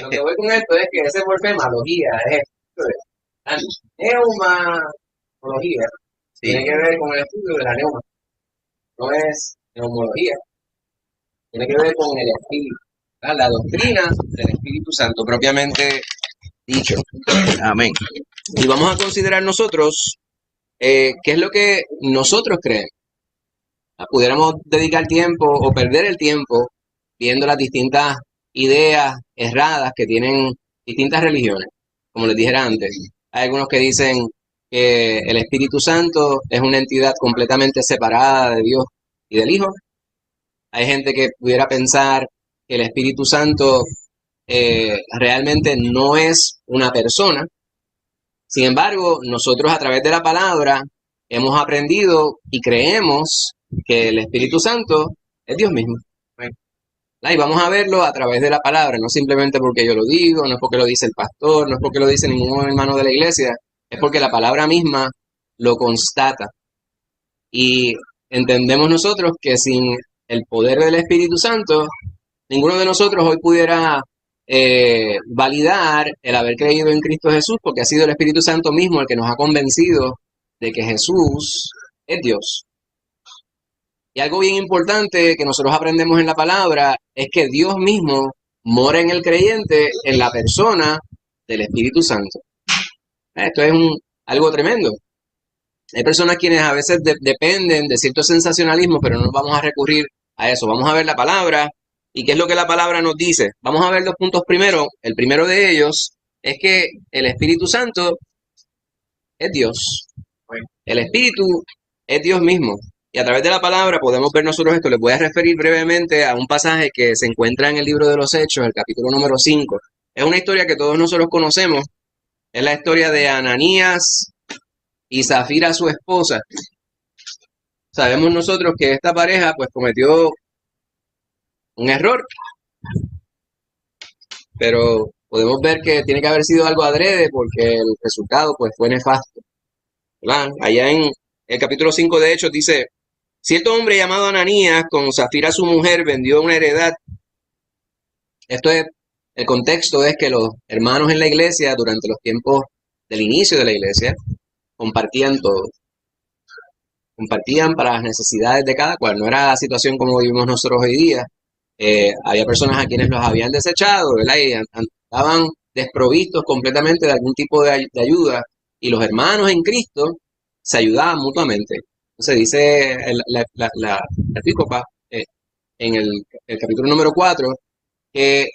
Lo que voy con esto es que ese morfemología es la neumatología. Tiene que ver con el estudio de la neuma. No es neumología. Tiene que ver con el espíritu. La doctrina del Espíritu Santo, propiamente dicho. Amén. Y vamos a considerar nosotros qué es lo que nosotros creemos. Pudiéramos dedicar tiempo o perder el tiempo viendo las distintas ideas erradas que tienen distintas religiones. Como les dijera antes, hay algunos que dicen que el Espíritu Santo es una entidad completamente separada de Dios y del Hijo. Hay gente que pudiera pensar que el Espíritu Santo realmente no es una persona. Sin embargo, nosotros a través de la palabra hemos aprendido y creemos que el Espíritu Santo es Dios mismo. Y vamos a verlo a través de la palabra, no simplemente porque yo lo digo, no es porque lo dice el pastor, no es porque lo dice ningún hermano de la iglesia, es porque la palabra misma lo constata. Y entendemos nosotros que sin el poder del Espíritu Santo, ninguno de nosotros hoy pudiera validar el haber creído en Cristo Jesús, porque ha sido el Espíritu Santo mismo el que nos ha convencido de que Jesús es Dios. Y algo bien importante que nosotros aprendemos en la palabra es que Dios mismo mora en el creyente en la persona del Espíritu Santo. Esto es algo tremendo. Hay personas quienes a veces dependen de cierto sensacionalismo, pero no vamos a recurrir a eso. Vamos a ver la palabra y qué es lo que la palabra nos dice. Vamos a ver los puntos primero. El primero de ellos es que el Espíritu Santo es Dios. El Espíritu es Dios mismo. Y a través de la palabra podemos ver nosotros esto. Les voy a referir brevemente a un pasaje que se encuentra en el libro de los Hechos, el capítulo número 5. Es una historia que todos nosotros conocemos. Es la historia de Ananías y Zafira, su esposa. Sabemos nosotros que esta pareja pues cometió un error, pero podemos ver que tiene que haber sido algo adrede porque el resultado pues fue nefasto, ¿verdad? Allá en el capítulo 5 de Hechos dice, cierto hombre llamado Ananías con Zafira su mujer vendió una heredad. Esto es, el contexto es que los hermanos en la iglesia durante los tiempos del inicio de la iglesia compartían todo. Compartían para las necesidades de cada cual. No era la situación como vivimos nosotros hoy día. Había personas a quienes los habían desechado, ¿verdad? Y estaban desprovistos completamente de algún tipo de ayuda. Y los hermanos en Cristo se ayudaban mutuamente. Entonces dice la epícopa en el capítulo número 4 que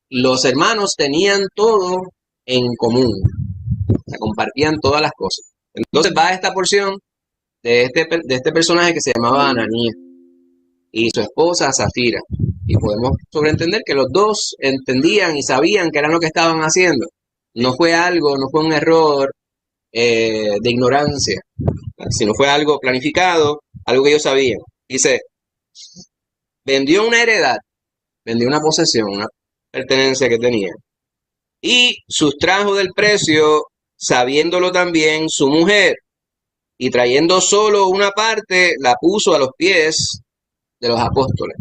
los hermanos tenían todo en común. O sea, compartían todas las cosas. Entonces va esta porción de este personaje que se llamaba Ananías y su esposa Zafira. Y podemos sobreentender que los dos entendían y sabían que era lo que estaban haciendo. No fue algo, no fue un error de ignorancia, sino fue algo planificado, algo que ellos sabían. Dice, vendió una heredad, vendió una posesión, una pertenencia que tenía, y sustrajo del precio, sabiéndolo también su mujer, y trayendo solo una parte, la puso a los pies de los apóstoles.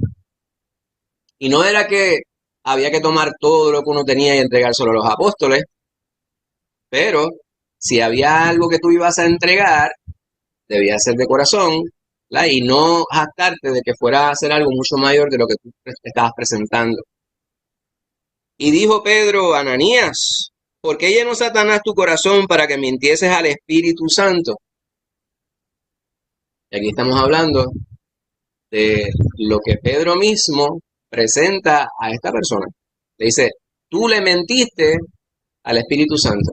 Y no era que había que tomar todo lo que uno tenía y entregárselo a los apóstoles, pero si había algo que tú ibas a entregar, debía ser de corazón, ¿verdad? Y no jactarte de que fuera a hacer algo mucho mayor de lo que tú estabas presentando. Y dijo Pedro, Ananías, ¿por qué llenó Satanás tu corazón para que mintieses al Espíritu Santo? Y aquí estamos hablando de lo que Pedro mismo presenta a esta persona. Le dice, tú le mentiste al Espíritu Santo.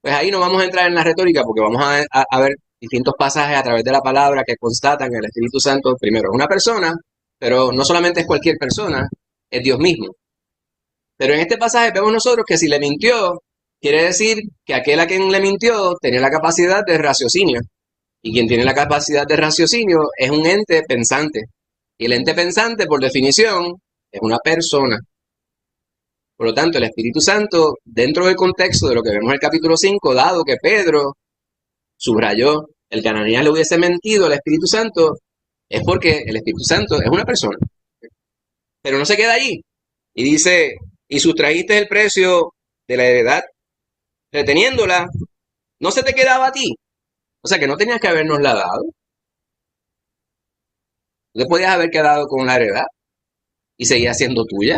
Pues ahí no vamos a entrar en la retórica porque vamos a ver distintos pasajes a través de la palabra que constatan que el Espíritu Santo, primero, es una persona, pero no solamente es cualquier persona, es Dios mismo. Pero en este pasaje vemos nosotros que si le mintió, quiere decir que aquel a quien le mintió tenía la capacidad de raciocinio. Y quien tiene la capacidad de raciocinio es un ente pensante. Y el ente pensante, por definición, es una persona. Por lo tanto, el Espíritu Santo, dentro del contexto de lo que vemos en el capítulo 5, dado que Pedro subrayó el que Ananías le hubiese mentido al Espíritu Santo, es porque el Espíritu Santo es una persona. Pero no se queda allí. Y dice, y sustrajiste el precio de la heredad, reteniéndola, no se te quedaba a ti. O sea que no tenías que habernosla dado. Tú te podías haber quedado con la heredad y seguía siendo tuya.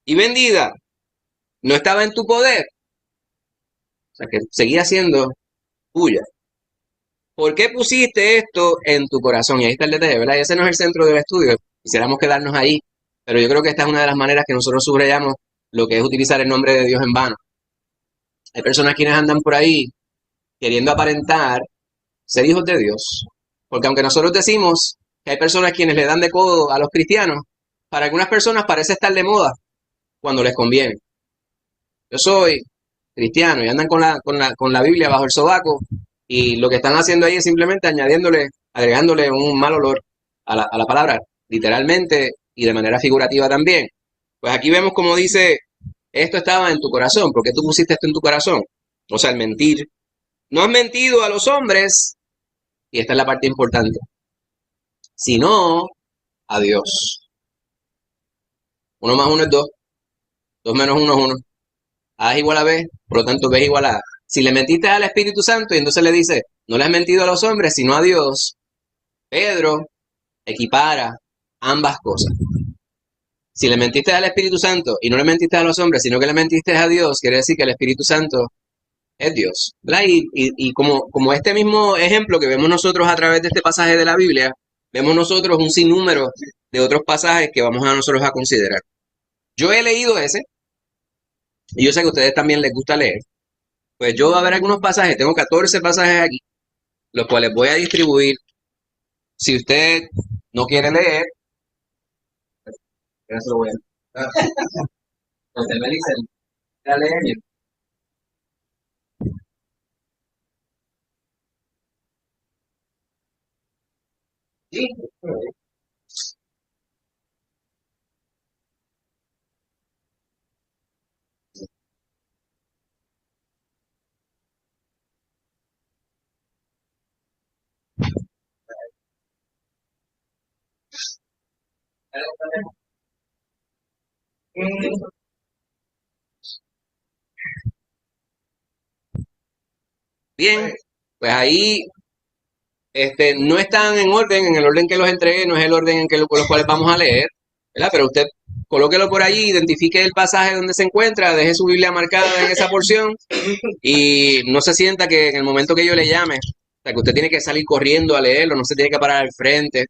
Y vendida, no estaba en tu poder. O sea que seguía siendo tuya. ¿Por qué pusiste esto en tu corazón? Y ahí está el detalle, ¿verdad? Y ese no es el centro del estudio. Quisiéramos quedarnos ahí. Pero yo creo que esta es una de las maneras que nosotros subrayamos lo que es utilizar el nombre de Dios en vano. Hay personas quienes andan por ahí queriendo aparentar ser hijos de Dios. Porque aunque nosotros decimos que hay personas quienes le dan de codo a los cristianos, para algunas personas parece estar de moda cuando les conviene. Yo soy cristiano y andan con la Biblia bajo el sobaco y lo que están haciendo ahí es simplemente agregándole un mal olor a la palabra, literalmente y de manera figurativa también. Pues aquí vemos como dice, esto estaba en tu corazón. ¿Por qué tú pusiste esto en tu corazón? O sea, el mentir. No has mentido a los hombres, y esta es la parte importante, sino a Dios. Uno más uno es dos, dos menos uno es uno. A es igual a B, por lo tanto B es igual a A. Si le mentiste al Espíritu Santo y entonces le dice, no le has mentido a los hombres, sino a Dios, Pedro equipara ambas cosas. Si le mentiste al Espíritu Santo y no le mentiste a los hombres, sino que le mentiste a Dios, quiere decir que el Espíritu Santo es Dios. ¿Verdad? Y como este mismo ejemplo que vemos nosotros a través de este pasaje de la Biblia, vemos nosotros un sinnúmero de otros pasajes que vamos a nosotros a considerar. Yo he leído ese, y yo sé que a ustedes también les gusta leer. Pues yo voy a ver algunos pasajes, tengo 14 pasajes aquí, los cuales voy a distribuir. Si usted no quiere leer, ya se lo voy a usted me dice, "Ya leer". Sí. Bien, pues ahí no están en orden, en el orden que los entregué, no es el orden en que con los cuales vamos a leer, ¿verdad? Pero usted colóquelo por allí, identifique el pasaje donde se encuentra, deje su Biblia marcada en esa porción y no se sienta que en el momento que yo le llame, o sea, que usted tiene que salir corriendo a leerlo, no se tiene que parar al frente.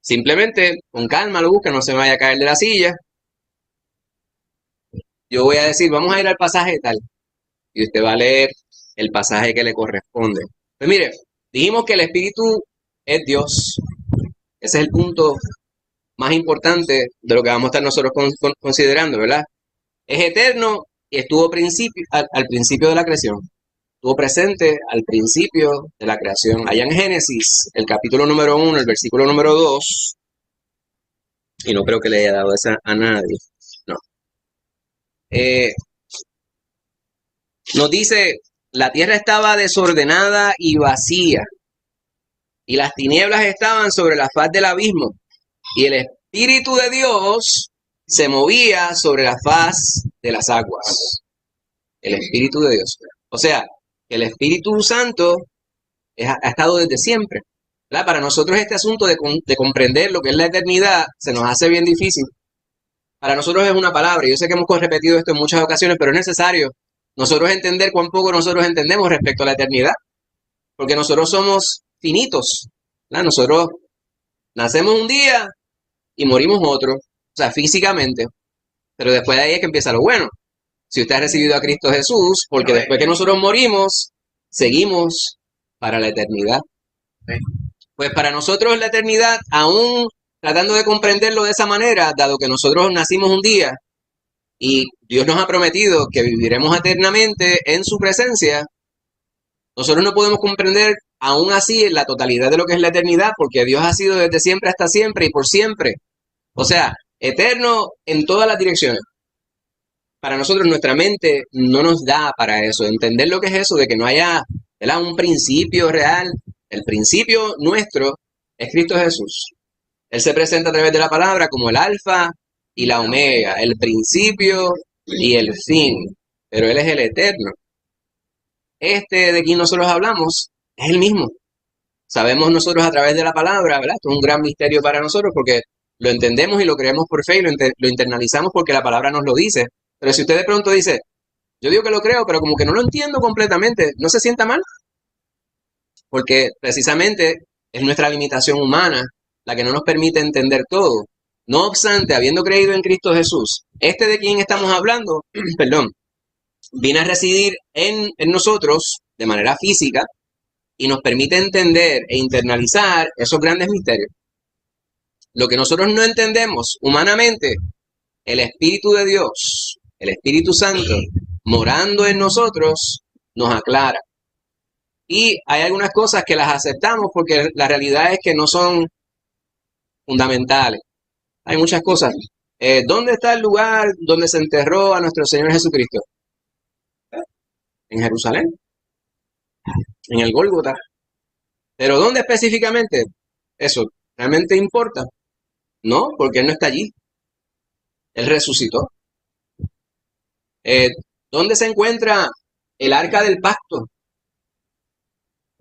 Simplemente, con calma lo busca, no se vaya a caer de la silla. Yo voy a decir, vamos a ir al pasaje tal, y usted va a leer el pasaje que le corresponde. Pues mire, dijimos que el Espíritu es Dios. Ese es el punto más importante de lo que vamos a estar nosotros considerando, ¿verdad? Es eterno y estuvo al principio de la creación. Estuvo presente al principio de la creación. Allá en Génesis, el capítulo número 1, el versículo número 2, y no creo que le haya dado esa a nadie. No. Eh, Nos dice, la tierra estaba desordenada y vacía, y las tinieblas estaban sobre la faz del abismo, y el Espíritu de Dios se movía sobre la faz de las aguas. El Espíritu de Dios. O sea, el Espíritu Santo ha estado desde siempre. ¿Verdad? Para nosotros este asunto de comprender lo que es la eternidad se nos hace bien difícil. Para nosotros es una palabra. Yo sé que hemos repetido esto en muchas ocasiones, pero es necesario nosotros entender cuán poco nosotros entendemos respecto a la eternidad. Porque nosotros somos finitos. ¿Verdad? Nosotros nacemos un día y morimos otro. O sea, físicamente. Pero después de ahí es que empieza lo bueno. Si usted ha recibido a Cristo Jesús, porque después que nosotros morimos, seguimos para la eternidad. Pues para nosotros la eternidad, aún tratando de comprenderlo de esa manera, dado que nosotros nacimos un día y Dios nos ha prometido que viviremos eternamente en su presencia, nosotros no podemos comprender aún así la totalidad de lo que es la eternidad, porque Dios ha sido desde siempre hasta siempre y por siempre. O sea, eterno en todas las direcciones. Para nosotros nuestra mente no nos da para eso, entender lo que es eso, de que no haya, ¿verdad?, un principio real. El principio nuestro es Cristo Jesús. Él se presenta a través de la palabra como el alfa y la omega, el principio y el fin. Pero Él es el eterno. Este de quien nosotros hablamos es el mismo. Sabemos nosotros a través de la palabra, ¿verdad? Esto es un gran misterio para nosotros porque lo entendemos y lo creemos por fe y lo internalizamos porque la palabra nos lo dice. Pero si usted de pronto dice, yo digo que lo creo, pero como que no lo entiendo completamente, no se sienta mal, porque precisamente es nuestra limitación humana la que no nos permite entender todo. No obstante, habiendo creído en Cristo Jesús, este de quien estamos hablando, perdón, viene a residir en nosotros de manera física y nos permite entender e internalizar esos grandes misterios. Lo que nosotros no entendemos humanamente, el Espíritu de Dios, el Espíritu Santo, morando en nosotros, nos aclara. Y hay algunas cosas que las aceptamos porque la realidad es que no son fundamentales. Hay muchas cosas. ¿Dónde está el lugar donde se enterró a nuestro Señor Jesucristo? En Jerusalén, en el Gólgota. Pero ¿dónde específicamente? Eso realmente importa. No, porque Él no está allí. Él resucitó. Eh, ¿Dónde se encuentra el arca del pacto?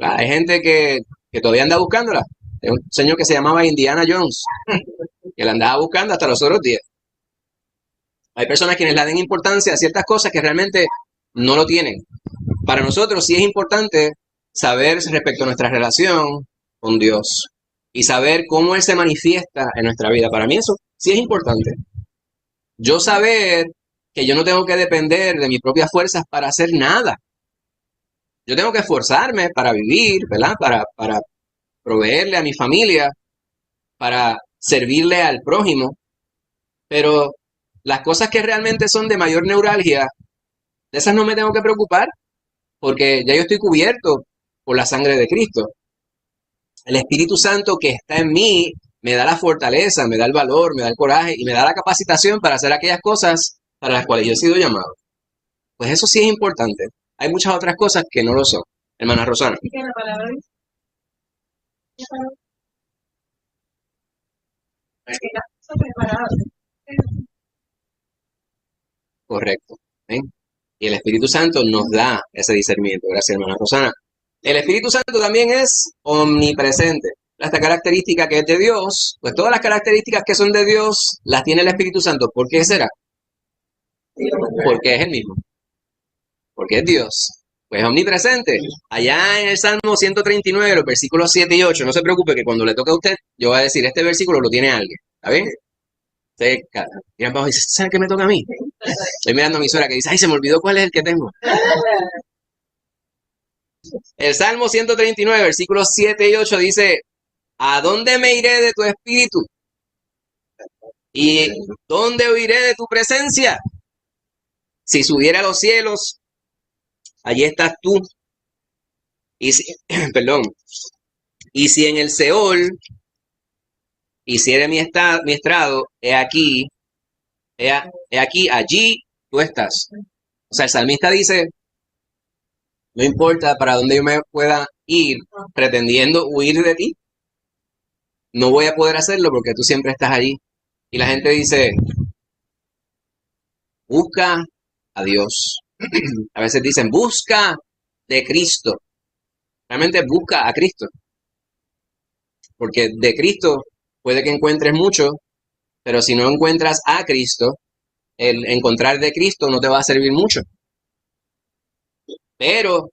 Hay gente que todavía anda buscándola. Hay un señor que se llamaba Indiana Jones, que la andaba buscando hasta los otros días. Hay personas quienes le den importancia a ciertas cosas que realmente no lo tienen. Para nosotros sí es importante saber respecto a nuestra relación con Dios y saber cómo Él se manifiesta en nuestra vida. Para mí eso sí es importante. Yo saber que yo no tengo que depender de mis propias fuerzas para hacer nada. Yo tengo que esforzarme para vivir, ¿verdad? Para proveerle a mi familia, para servirle al prójimo. Pero las cosas que realmente son de mayor neuralgia, de esas no me tengo que preocupar, porque ya yo estoy cubierto por la sangre de Cristo. El Espíritu Santo que está en mí me da la fortaleza, me da el valor, me da el coraje y me da la capacitación para hacer aquellas cosas para las cuales yo he sido llamado. Pues eso sí es importante. Hay muchas otras cosas que no lo son. Hermana Rosana. ¿Y qué la palabra dice? Que las cosas preparadas. Correcto. ¿Ven? Y el Espíritu Santo nos da ese discernimiento. Gracias, hermana Rosana. El Espíritu Santo también es omnipresente. Esta característica que es de Dios, pues todas las características que son de Dios las tiene el Espíritu Santo. ¿Por qué será? Porque es el mismo. Porque es Dios. Pues es omnipresente. Allá en el Salmo 139, los versículos 7 y 8, no se preocupe que cuando le toque a usted, yo voy a decir, este versículo lo tiene alguien. ¿Está bien? Usted mira abajo y dice, ¿sabe qué me toca a mí? Estoy mirando a mi suegra que dice, ay, se me olvidó cuál es el que tengo. El Salmo 139, versículos 7 y 8 dice, ¿a dónde me iré de tu espíritu? ¿Y dónde huiré de tu presencia? Si subiera a los cielos, allí estás tú. Y si, perdón, y si en el Seol hiciere mi estrado, he aquí, allí tú estás. O sea, el salmista dice, no importa para dónde yo me pueda ir pretendiendo huir de ti, no voy a poder hacerlo porque tú siempre estás allí. Y la gente dice, busca a Dios. A veces dicen, busca de Cristo. Realmente busca a Cristo. Porque de Cristo puede que encuentres mucho, pero si no encuentras a Cristo, el encontrar de Cristo no te va a servir mucho. Pero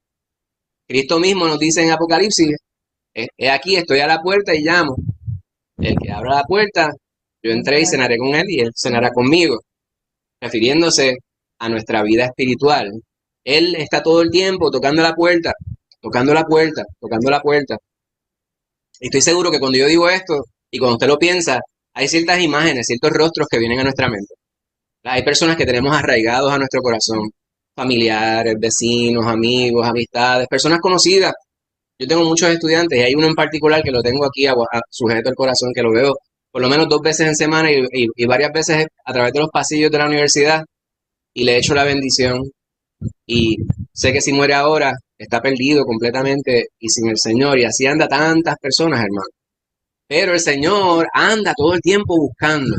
Cristo mismo nos dice en Apocalipsis, he aquí, estoy a la puerta y llamo. El que abra la puerta, yo entré y cenaré con él y él cenará conmigo. Refiriéndose a nuestra vida espiritual. Él está todo el tiempo tocando la puerta, tocando la puerta, tocando la puerta. Y estoy seguro que cuando yo digo esto y cuando usted lo piensa, hay ciertas imágenes, ciertos rostros que vienen a nuestra mente. Hay personas que tenemos arraigados a nuestro corazón, familiares, vecinos, amigos, amistades, personas conocidas. Yo tengo muchos estudiantes y hay uno en particular que lo tengo aquí sujeto al corazón, que lo veo por lo menos 2 veces en semana y varias veces a través de los pasillos de la universidad y le echo la bendición. Y sé que si muere ahora, está perdido completamente y sin el Señor. Y así anda tantas personas, hermano. Pero el Señor anda todo el tiempo buscando.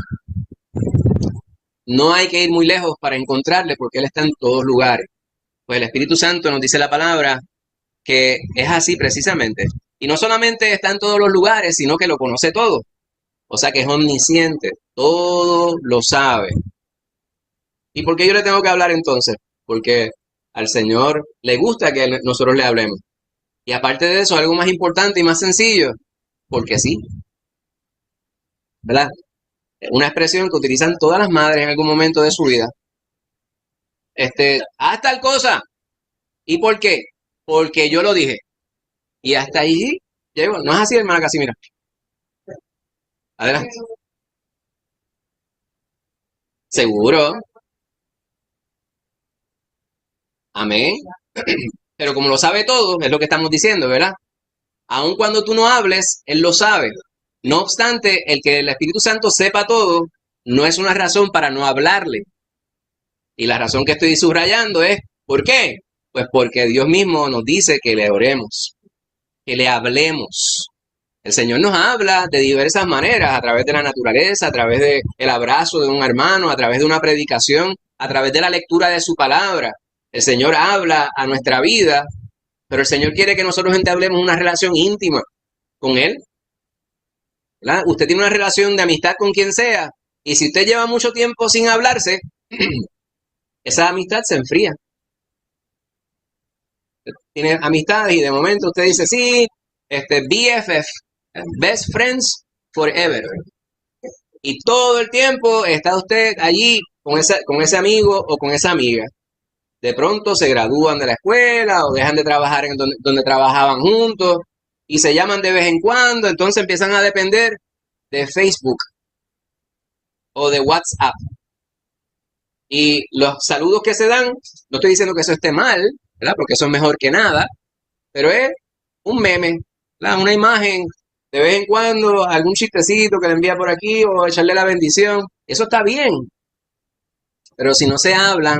no hay que ir muy lejos para encontrarle porque Él está en todos lugares. Pues el Espíritu Santo nos dice la palabra que es así precisamente. Y no solamente está en todos los lugares, sino que lo conoce todo. O sea que es omnisciente, todo lo sabe. ¿Y por qué yo le tengo que hablar entonces? Porque al Señor le gusta que nosotros le hablemos. Y aparte de eso, algo más importante y más sencillo, porque sí, ¿verdad? Una expresión que utilizan todas las madres en algún momento de su vida. Haz tal cosa. ¿Y por qué? Porque yo lo dije. Y hasta ahí llego. No es así, hermana Casimira. Adelante. Seguro. Amén. Pero como lo sabe todo, es lo que estamos diciendo, ¿verdad? Aun cuando tú no hables, Él lo sabe. No obstante, el que el Espíritu Santo sepa todo no es una razón para no hablarle. Y la razón que estoy subrayando es, ¿por qué? Pues porque Dios mismo nos dice que le oremos, que le hablemos. El Señor nos habla de diversas maneras, a través de la naturaleza, a través del abrazo de un hermano, a través de una predicación, a través de la lectura de su palabra. El Señor habla a nuestra vida, pero el Señor quiere que nosotros entablemos una relación íntima con Él, ¿verdad? Usted tiene una relación de amistad con quien sea, y si usted lleva mucho tiempo sin hablarse, esa amistad se enfría. Tiene amistades y de momento usted dice, sí, BFF, Best Friends Forever. Y todo el tiempo está usted allí con ese amigo o con esa amiga. De pronto se gradúan de la escuela o dejan de trabajar en donde trabajaban juntos y se llaman de vez en cuando, entonces empiezan a depender de Facebook o de WhatsApp. Y los saludos que se dan, no estoy diciendo que eso esté mal, ¿verdad? Porque eso es mejor que nada, pero es un meme, ¿verdad? Una imagen, de vez en cuando, algún chistecito que le envía por aquí o echarle la bendición. Eso está bien, pero si no se hablan,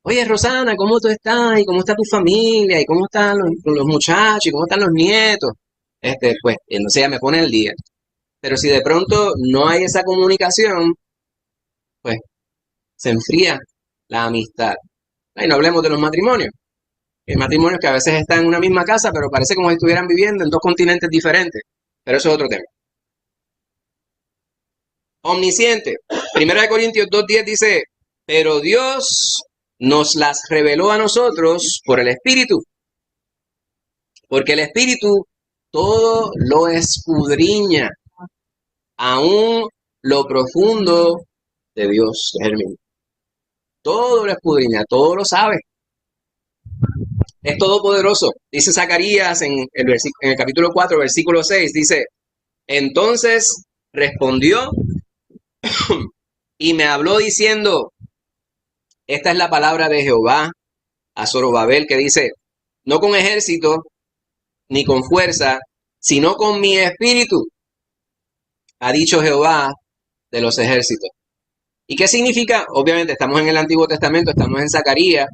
oye Rosana, ¿cómo tú estás? ¿Y cómo está tu familia? ¿Y cómo están los muchachos? ¿Y cómo están los nietos? Pues, entonces ya me pone el día. Pero si de pronto no hay esa comunicación, pues se enfría la amistad. Y no hablemos de los matrimonios. Hay matrimonios que a veces están en una misma casa, pero parece como si estuvieran viviendo en dos continentes diferentes. Pero eso es otro tema. Omnisciente. Primera de Corintios 2:10 dice, pero Dios nos las reveló a nosotros por el Espíritu, porque el Espíritu todo lo escudriña, aún lo profundo de Dios, es el mismo. Todo lo escudriña, todo lo sabe. Es todopoderoso. Dice Zacarías en el capítulo 4, versículo 6, dice, entonces respondió y me habló diciendo, esta es la palabra de Jehová a Zorobabel que dice, no con ejército ni con fuerza, sino con mi espíritu, ha dicho Jehová de los ejércitos. ¿Y qué significa? Obviamente estamos en el Antiguo Testamento, estamos en Zacarías,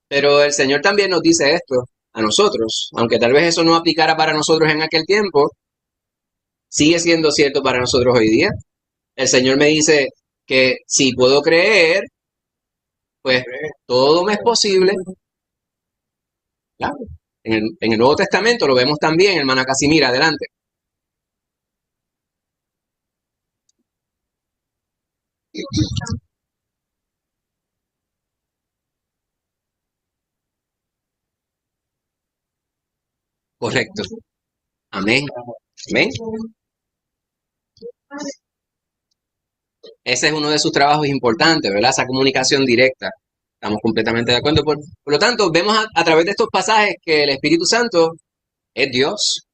pero el Señor también nos dice esto a nosotros, aunque tal vez eso no aplicara para nosotros en aquel tiempo, sigue siendo cierto para nosotros hoy día. El Señor me dice que si puedo creer, pues todo me es posible. Claro. En el Nuevo Testamento lo vemos también, hermana Casimira, adelante. Correcto. Amén. Amén. Ese es uno de sus trabajos importantes, ¿verdad? Esa comunicación directa. Estamos completamente de acuerdo. Por lo tanto, vemos a través de estos pasajes que el Espíritu Santo es Dios.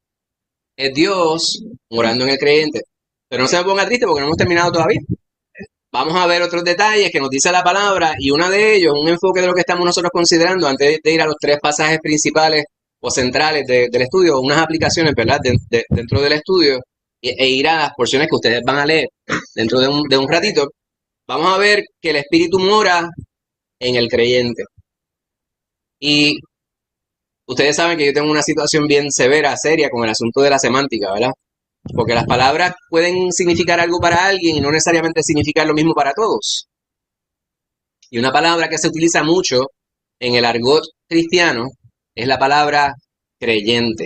Es Dios morando en el creyente. Pero no se me ponga triste porque no hemos terminado todavía. Vamos a ver otros detalles que nos dice la palabra y uno de ellos, un enfoque de lo que estamos nosotros considerando antes de ir a los tres pasajes principales o centrales del estudio, unas aplicaciones, ¿verdad? Dentro del estudio e ir a las porciones que ustedes van a leer dentro de un ratito. Vamos a ver que el Espíritu mora en el creyente. Y ustedes saben que yo tengo una situación bien severa, seria con el asunto de la semántica, ¿verdad? Porque las palabras pueden significar algo para alguien y no necesariamente significar lo mismo para todos. Y una palabra que se utiliza mucho en el argot cristiano es la palabra creyente.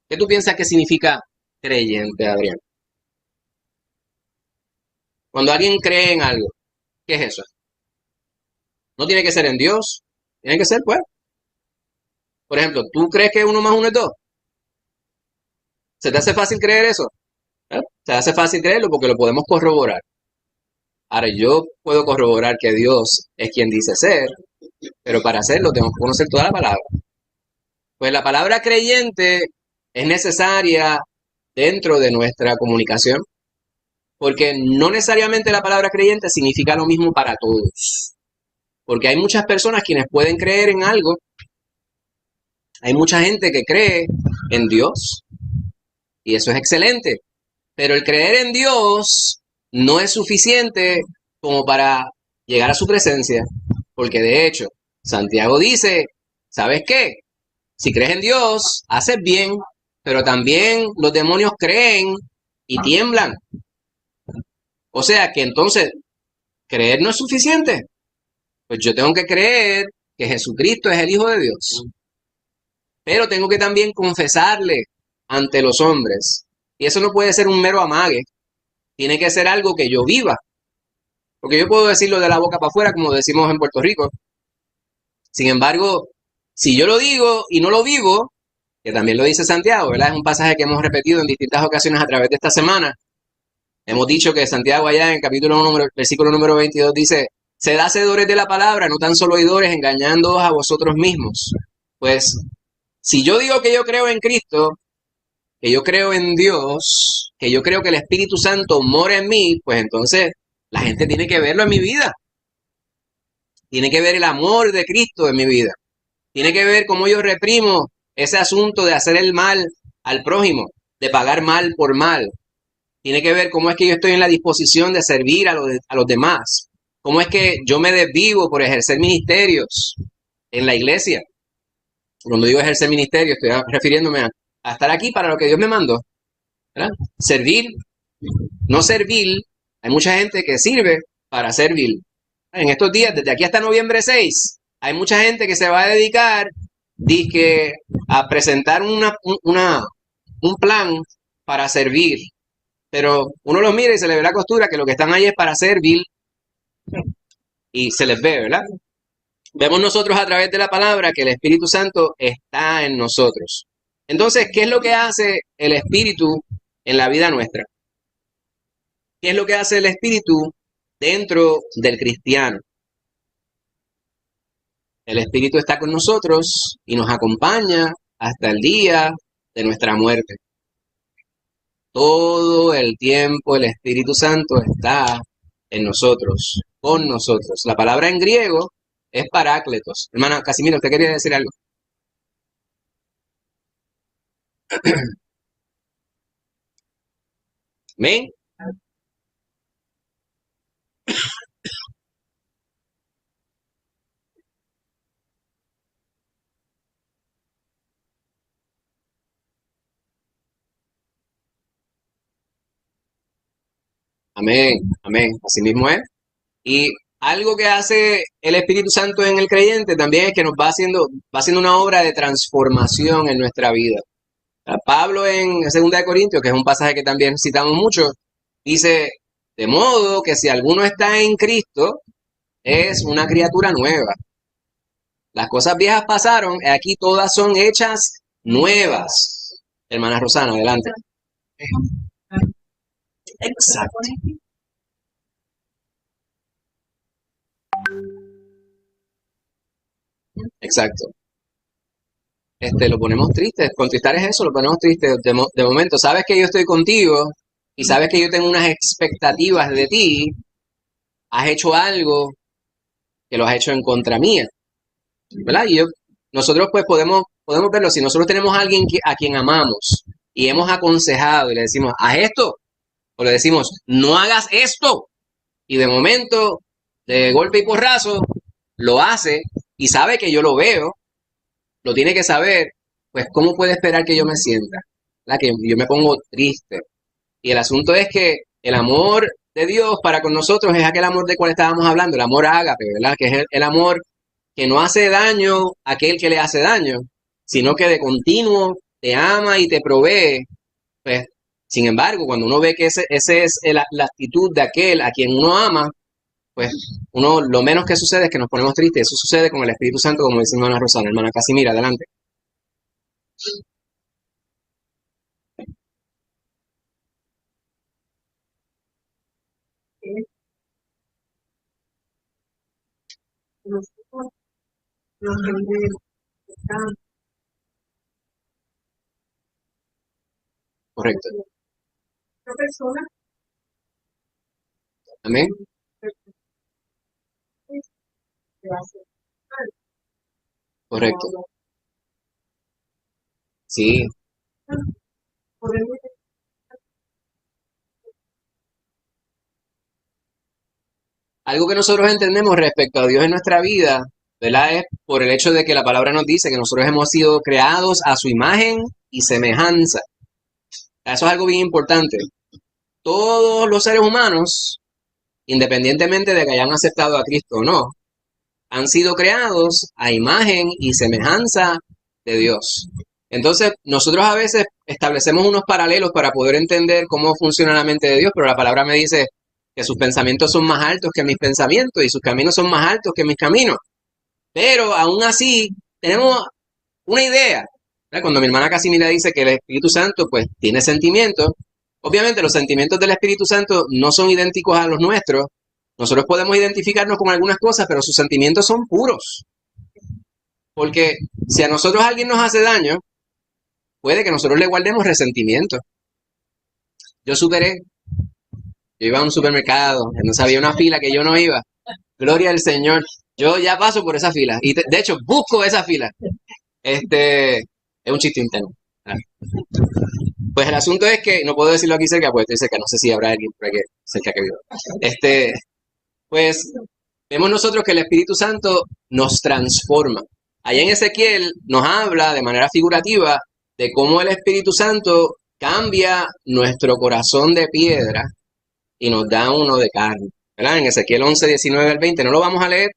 ¿Qué tú piensas que significa creyente, Adrián? Cuando alguien cree en algo, ¿qué es eso? No tiene que ser en Dios, tiene que ser, pues. Por ejemplo, ¿tú crees que 1 más 1 es 2? ¿Se te hace fácil creer eso? ¿Eh? Se hace fácil creerlo porque lo podemos corroborar. Ahora, yo puedo corroborar que Dios es quien dice ser, pero para hacerlo tengo que conocer toda la palabra. Pues la palabra creyente es necesaria dentro de nuestra comunicación, porque no necesariamente la palabra creyente significa lo mismo para todos. Porque hay muchas personas quienes pueden creer en algo, hay mucha gente que cree en Dios, y eso es excelente. Pero el creer en Dios no es suficiente como para llegar a su presencia, porque de hecho, Santiago dice, ¿sabes qué? Si crees en Dios, haces bien, pero también los demonios creen y tiemblan. O sea que entonces, creer no es suficiente. Pues yo tengo que creer que Jesucristo es el Hijo de Dios, pero tengo que también confesarle ante los hombres. Y eso no puede ser un mero amague, tiene que ser algo que yo viva. Porque yo puedo decirlo de la boca para afuera, como decimos en Puerto Rico. Sin embargo, si yo lo digo y no lo vivo, que también lo dice Santiago, ¿verdad? Es un pasaje que hemos repetido en distintas ocasiones a través de esta semana. Hemos dicho que Santiago allá en el capítulo versículo número 22 dice, sed hacedores de la palabra, no tan solo oidores, engañándoos a vosotros mismos. Pues, si yo digo que yo creo en Cristo, que yo creo en Dios, que yo creo que el Espíritu Santo mora en mí, pues entonces la gente tiene que verlo en mi vida. Tiene que ver el amor de Cristo en mi vida. Tiene que ver cómo yo reprimo ese asunto de hacer el mal al prójimo, de pagar mal por mal. Tiene que ver cómo es que yo estoy en la disposición de servir a los demás. Cómo es que yo me desvivo por ejercer ministerios en la iglesia. Cuando digo ejercer ministerio, estoy refiriéndome a estar aquí para lo que Dios me mandó, ¿verdad? Servir, no servir. Hay mucha gente que sirve para servir. En estos días, desde aquí hasta noviembre 6, hay mucha gente que se va a dedicar dizque, a presentar un plan para servir. Pero uno los mira y se le ve la costura que lo que están ahí es para servir y se les ve, ¿verdad? Vemos nosotros a través de la palabra que el Espíritu Santo está en nosotros. Entonces, ¿qué es lo que hace el Espíritu en la vida nuestra? ¿Qué es lo que hace el Espíritu dentro del cristiano? El Espíritu está con nosotros y nos acompaña hasta el día de nuestra muerte. Todo el tiempo el Espíritu Santo está en nosotros, con nosotros. La palabra en griego es parácletos. Hermana Casimiro, ¿usted quería decir algo? Amén. Amén. Amén. Así mismo es. Y algo que hace el Espíritu Santo en el creyente también es que nos va haciendo una obra de transformación en nuestra vida. Pablo en 2 de Corintios, que es un pasaje que también citamos mucho, dice, de modo que si alguno está en Cristo, es una criatura nueva. Las cosas viejas pasaron, y aquí todas son hechas nuevas. Hermana Rosana, adelante. Exacto, exacto. Lo ponemos triste. Contristar es eso, lo ponemos triste de momento. Sabes que yo estoy contigo y sabes que yo tengo unas expectativas de ti. Has hecho algo que lo has hecho en contra mía, ¿verdad? Nosotros pues podemos verlo. Si nosotros tenemos a alguien a quien amamos y hemos aconsejado y le decimos, haz esto, o le decimos, no hagas esto, y de momento, de golpe y porrazo, lo hace y sabe que yo lo veo, lo tiene que saber, pues ¿cómo puede esperar que yo me sienta? ¿Verdad? Que yo me pongo triste. Y el asunto es que el amor de Dios para con nosotros es aquel amor del cual estábamos hablando, el amor ágape, ¿verdad? Que es el amor que no hace daño a aquel que le hace daño, sino que de continuo te ama y te provee. Pues, sin embargo, cuando uno ve que ese es la actitud de aquel a quien uno ama, pues uno lo menos que sucede es que nos ponemos tristes. Eso sucede con el Espíritu Santo, como dice hermana Rosana. Hermana Casimira, adelante. Nosotros nos vendemos. Correcto. Otra persona Amén. te va a hacer mal. Correcto. Sí. Podemos Algo que nosotros entendemos respecto a Dios en nuestra vida, ¿verdad? Es por el hecho de que la palabra nos dice que nosotros hemos sido creados a su imagen y semejanza. Eso es algo bien importante. Todos los seres humanos, independientemente de que hayan aceptado a Cristo o no, han sido creados a imagen y semejanza de Dios. Entonces, nosotros a veces establecemos unos paralelos para poder entender cómo funciona la mente de Dios, pero la palabra me dice que sus pensamientos son más altos que mis pensamientos y sus caminos son más altos que mis caminos. Pero aún así, tenemos una idea. ¿Verdad? Cuando mi hermana Casimira dice que el Espíritu Santo pues tiene sentimientos, obviamente los sentimientos del Espíritu Santo no son idénticos a los nuestros. Nosotros podemos identificarnos con algunas cosas, pero sus sentimientos son puros. Porque si a nosotros alguien nos hace daño, puede que nosotros le guardemos resentimiento. Yo iba a un supermercado, entonces había una fila que yo no iba. Gloria al Señor. Yo ya paso por esa fila y de hecho busco esa fila. Es un chiste interno. Pues el asunto es que, no puedo decirlo aquí cerca, pues estoy cerca, no sé si habrá alguien por aquí cerca que viva. Pues vemos nosotros que el Espíritu Santo nos transforma. Allá en Ezequiel nos habla de manera figurativa de cómo el Espíritu Santo cambia nuestro corazón de piedra y nos da uno de carne. ¿Verdad? En Ezequiel 11, 19 al 20, no lo vamos a leer,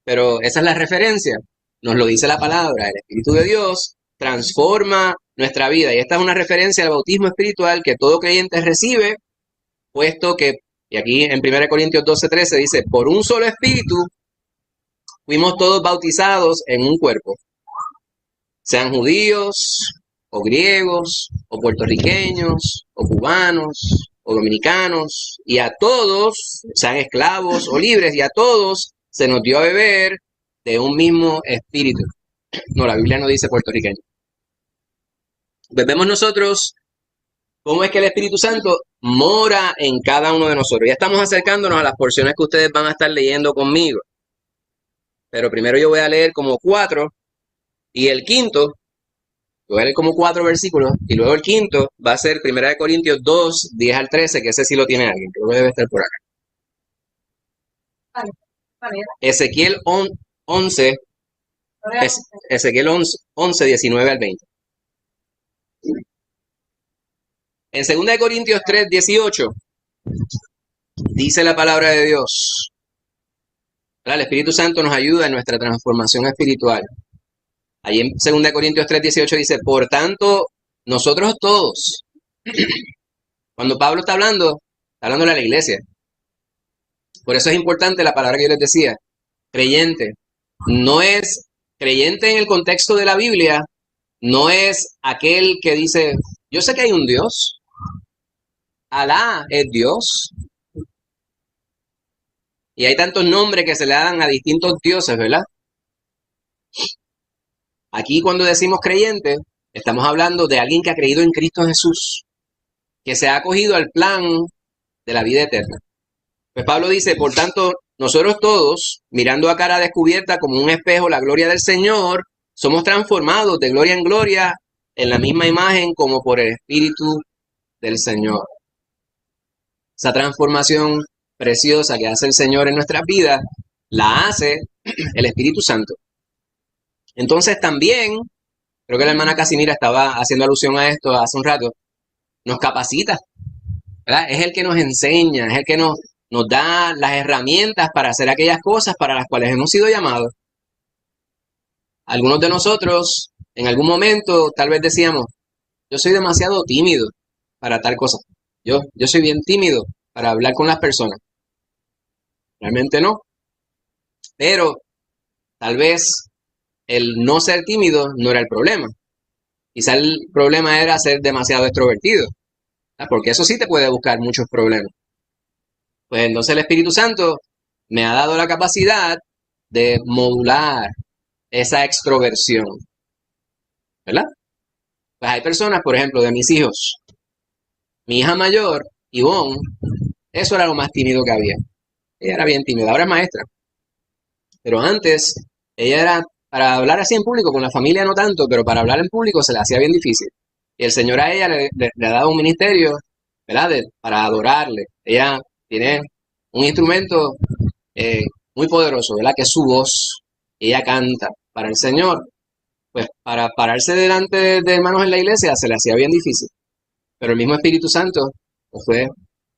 pero esa es la referencia. Nos lo dice la palabra, el Espíritu de Dios transforma nuestra vida. Y esta es una referencia al bautismo espiritual que todo creyente recibe, puesto que, y aquí en 1 Corintios 12, 13 dice, por un solo espíritu fuimos todos bautizados en un cuerpo, sean judíos, o griegos, o puertorriqueños, o cubanos, o dominicanos, y a todos, sean esclavos o libres, y a todos se nos dio a beber de un mismo espíritu. No, la Biblia no dice puertorriqueño. Pues vemos nosotros cómo es que el Espíritu Santo mora en cada uno de nosotros. Ya estamos acercándonos a las porciones que ustedes van a estar leyendo conmigo. Pero primero yo voy a leer como 4 y el quinto, voy a leer como 4 versículos y luego el quinto va a ser 1 Corintios 2, 10 al 13, que ese sí lo tiene alguien, creo que debe estar por acá. Vale. Ezequiel 11, Ezequiel 11, 19 al 20. En 2 Corintios 3, 18, dice la palabra de Dios. El Espíritu Santo nos ayuda en nuestra transformación espiritual. Allí en 2 Corintios 3, 18 dice, por tanto, nosotros todos, cuando Pablo está hablándole a la iglesia. Por eso es importante la palabra que yo les decía, creyente. No es creyente en el contexto de la Biblia, no es aquel que dice, yo sé que hay un Dios, Alá es Dios, y hay tantos nombres que se le dan a distintos dioses, ¿verdad? Aquí cuando decimos creyente, estamos hablando de alguien que ha creído en Cristo Jesús, que se ha acogido al plan de la vida eterna. Pues Pablo dice, por tanto, nosotros todos, mirando a cara descubierta como un espejo la gloria del Señor, somos transformados de gloria en gloria en la misma imagen como por el Espíritu del Señor. Esa transformación preciosa que hace el Señor en nuestras vidas, la hace el Espíritu Santo. Entonces también, creo que la hermana Casimira estaba haciendo alusión a esto hace un rato, nos capacita, ¿verdad? Es el que nos enseña, es el que nos nos da las herramientas para hacer aquellas cosas para las cuales hemos sido llamados. Algunos de nosotros, en algún momento, tal vez decíamos, yo soy demasiado tímido para tal cosa. Yo soy bien tímido para hablar con las personas. Realmente no. Pero tal vez el no ser tímido no era el problema. Quizá el problema era ser demasiado extrovertido, ¿verdad? Porque eso sí te puede buscar muchos problemas. Pues entonces el Espíritu Santo me ha dado la capacidad de modular esa extroversión, ¿verdad? Pues hay personas, por ejemplo, de mis hijos. Mi hija mayor, Ivonne, eso era lo más tímido que había. Ella era bien tímida, ahora es maestra. Pero antes, ella era, para hablar así en público, con la familia no tanto, pero para hablar en público se le hacía bien difícil. Y el Señor a ella le ha dado un ministerio, ¿verdad? Para adorarle. Ella tiene un instrumento eh, muy poderoso, ¿verdad? Que es su voz. Ella canta para el Señor. Pues para pararse delante de hermanos en la iglesia se le hacía bien difícil. Pero el mismo Espíritu Santo pues, fue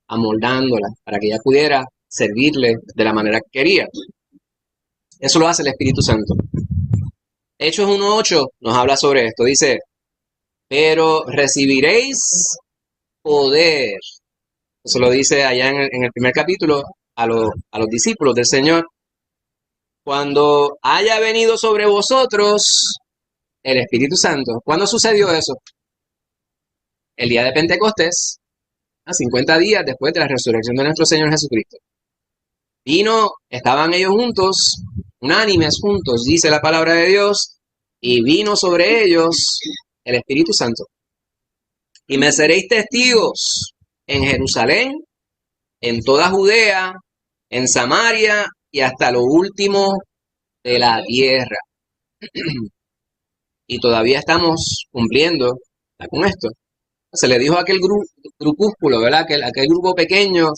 amoldándola para que ella pudiera servirle de la manera que quería. Eso lo hace el Espíritu Santo. Hechos 1.8 nos habla sobre esto. Dice, pero recibiréis poder. Eso lo dice allá en el primer capítulo a los discípulos del Señor. Cuando haya venido sobre vosotros el Espíritu Santo. ¿Cuándo sucedió eso? El día de Pentecostés, a 50 días después de la resurrección de nuestro Señor Jesucristo. Vino, estaban ellos juntos, unánimes juntos, dice la palabra de Dios, y vino sobre ellos el Espíritu Santo. Y me seréis testigos en Jerusalén, en toda Judea, en Samaria y hasta lo último de la tierra. Y todavía estamos cumpliendo con esto. Se le dijo a aquel grupúsculo, ¿verdad? Aquel grupo pequeño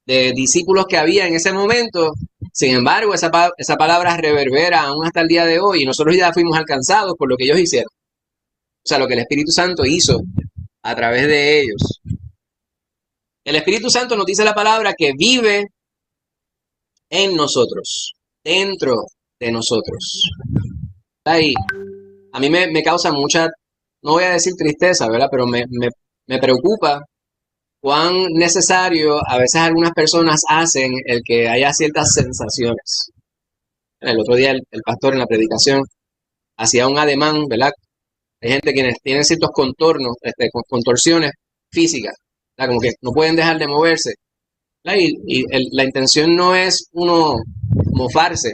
de discípulos que había en ese momento. Sin embargo, esa palabra reverbera aún hasta el día de hoy y nosotros ya fuimos alcanzados por lo que ellos hicieron. O sea, lo que el Espíritu Santo hizo a través de ellos. El Espíritu Santo nos dice la palabra que vive en nosotros, dentro de nosotros. Y a mí me causa mucha, no voy a decir tristeza, ¿verdad? Pero me preocupa cuán necesario a veces algunas personas hacen el que haya ciertas sensaciones. El otro día el pastor en la predicación hacía un ademán, ¿verdad? Hay gente quienes tienen ciertos contornos, contorsiones físicas, ¿verdad? Como que no pueden dejar de moverse. La intención no es uno mofarse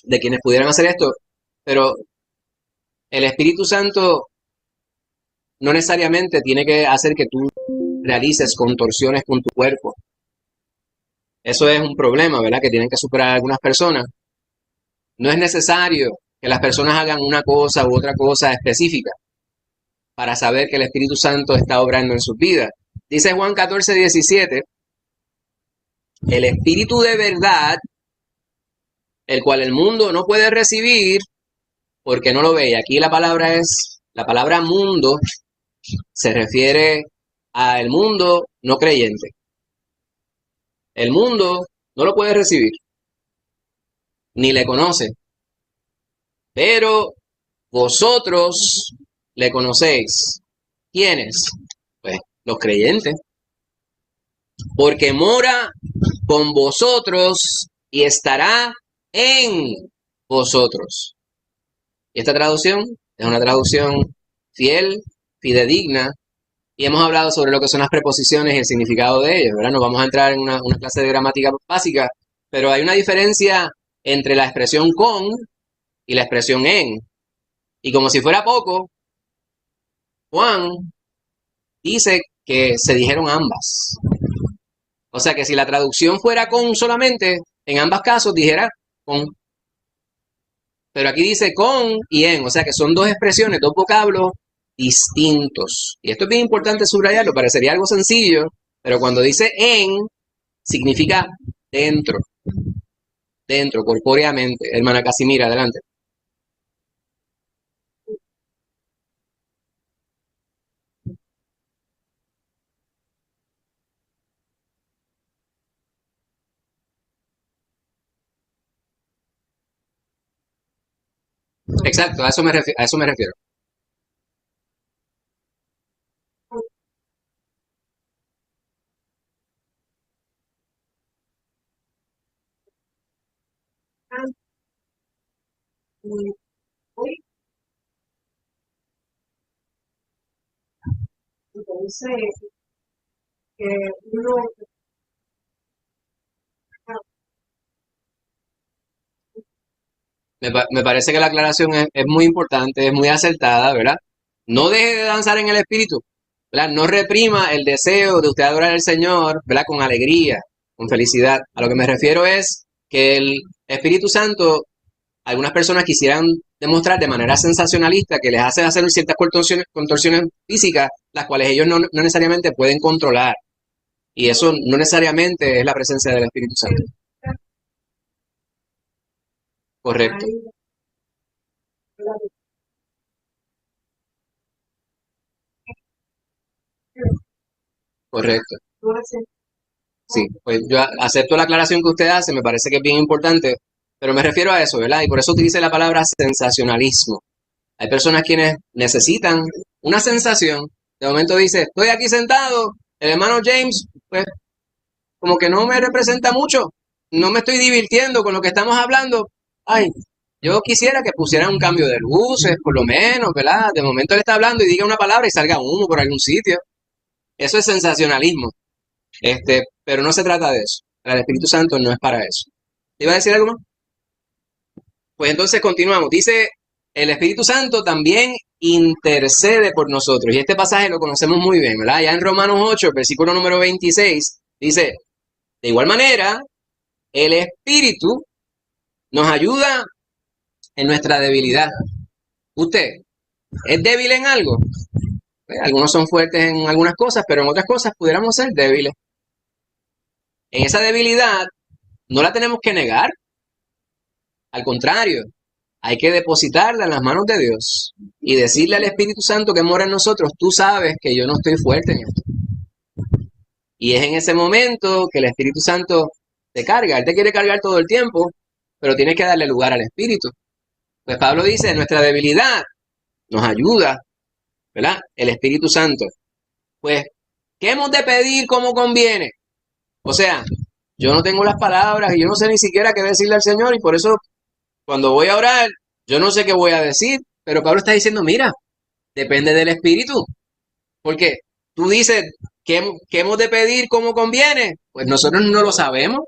de quienes pudieran hacer esto, pero el Espíritu Santo no necesariamente tiene que hacer que tú realices contorsiones con tu cuerpo. Eso es un problema, ¿verdad? Que tienen que superar algunas personas. No es necesario que las personas hagan una cosa u otra cosa específica para saber que el Espíritu Santo está obrando en sus vidas. Dice Juan 14:17, el Espíritu de verdad, el cual el mundo no puede recibir porque no lo ve. Y aquí la palabra mundo se refiere al mundo no creyente. El mundo no lo puede recibir, ni le conoce, pero vosotros le conocéis. ¿Quiénes? Pues los creyentes. Porque mora con vosotros y estará en vosotros. Y esta traducción es una traducción fiel, fidedigna, y hemos hablado sobre lo que son las preposiciones y el significado de ellas, ¿verdad? No vamos a entrar en una clase de gramática básica, pero hay una diferencia entre la expresión con y la expresión en. Y como si fuera poco, Juan dice que se dijeron ambas. O sea que si la traducción fuera con solamente, en ambos casos dijera con. Pero aquí dice con y en, o sea que son dos expresiones, dos vocablos distintos. Y esto es bien importante subrayarlo, parecería algo sencillo, pero cuando dice en, significa dentro, dentro, corpóreamente. Hermana Casimira, adelante. Exacto, a eso me refiero. Y hoy, entonces, que uno, Me parece que la aclaración es muy importante, es muy acertada, ¿verdad? No deje de danzar en el espíritu, ¿verdad? No reprima el deseo de usted adorar al Señor, ¿verdad? Con alegría, con felicidad. A lo que me refiero es que el Espíritu Santo, algunas personas quisieran demostrar de manera sensacionalista que les hace hacer ciertas contorsiones físicas, las cuales ellos no necesariamente pueden controlar. Y eso no necesariamente es la presencia del Espíritu Santo. Correcto, hay la correcto. no hace Sí, pues yo acepto la aclaración que usted hace, me parece que es bien importante, pero me refiero a eso, ¿verdad? Y por eso utilice la palabra sensacionalismo. Hay personas quienes necesitan una sensación. De momento dice, estoy aquí sentado, el hermano James, pues como que no me representa mucho, no me estoy divirtiendo con lo que estamos hablando. Ay, yo quisiera que pusieran un cambio de luces, por lo menos, ¿verdad? De momento él está hablando y diga una palabra y salga humo por algún sitio. Eso es sensacionalismo. Pero no se trata de eso. El Espíritu Santo no es para eso. ¿Iba a decir algo más? Pues entonces continuamos. Dice, el Espíritu Santo también intercede por nosotros. Y este pasaje lo conocemos muy bien, ¿verdad? Ya en Romanos 8, versículo número 26, dice, de igual manera, el Espíritu nos ayuda en nuestra debilidad. ¿Usted es débil en algo? Algunos son fuertes en algunas cosas, pero en otras cosas pudiéramos ser débiles. En esa debilidad no la tenemos que negar. Al contrario, hay que depositarla en las manos de Dios y decirle al Espíritu Santo que mora en nosotros, tú sabes que yo no estoy fuerte en esto. Y es en ese momento que el Espíritu Santo te carga. Él te quiere cargar todo el tiempo, pero tienes que darle lugar al Espíritu. Pues Pablo dice, nuestra debilidad nos ayuda, ¿verdad? El Espíritu Santo. Pues, ¿qué hemos de pedir como conviene? O sea, yo no tengo las palabras y yo no sé ni siquiera qué decirle al Señor y por eso cuando voy a orar, yo no sé qué voy a decir, pero Pablo está diciendo, mira, depende del Espíritu, porque tú dices que hemos de pedir como conviene, pues nosotros no lo sabemos,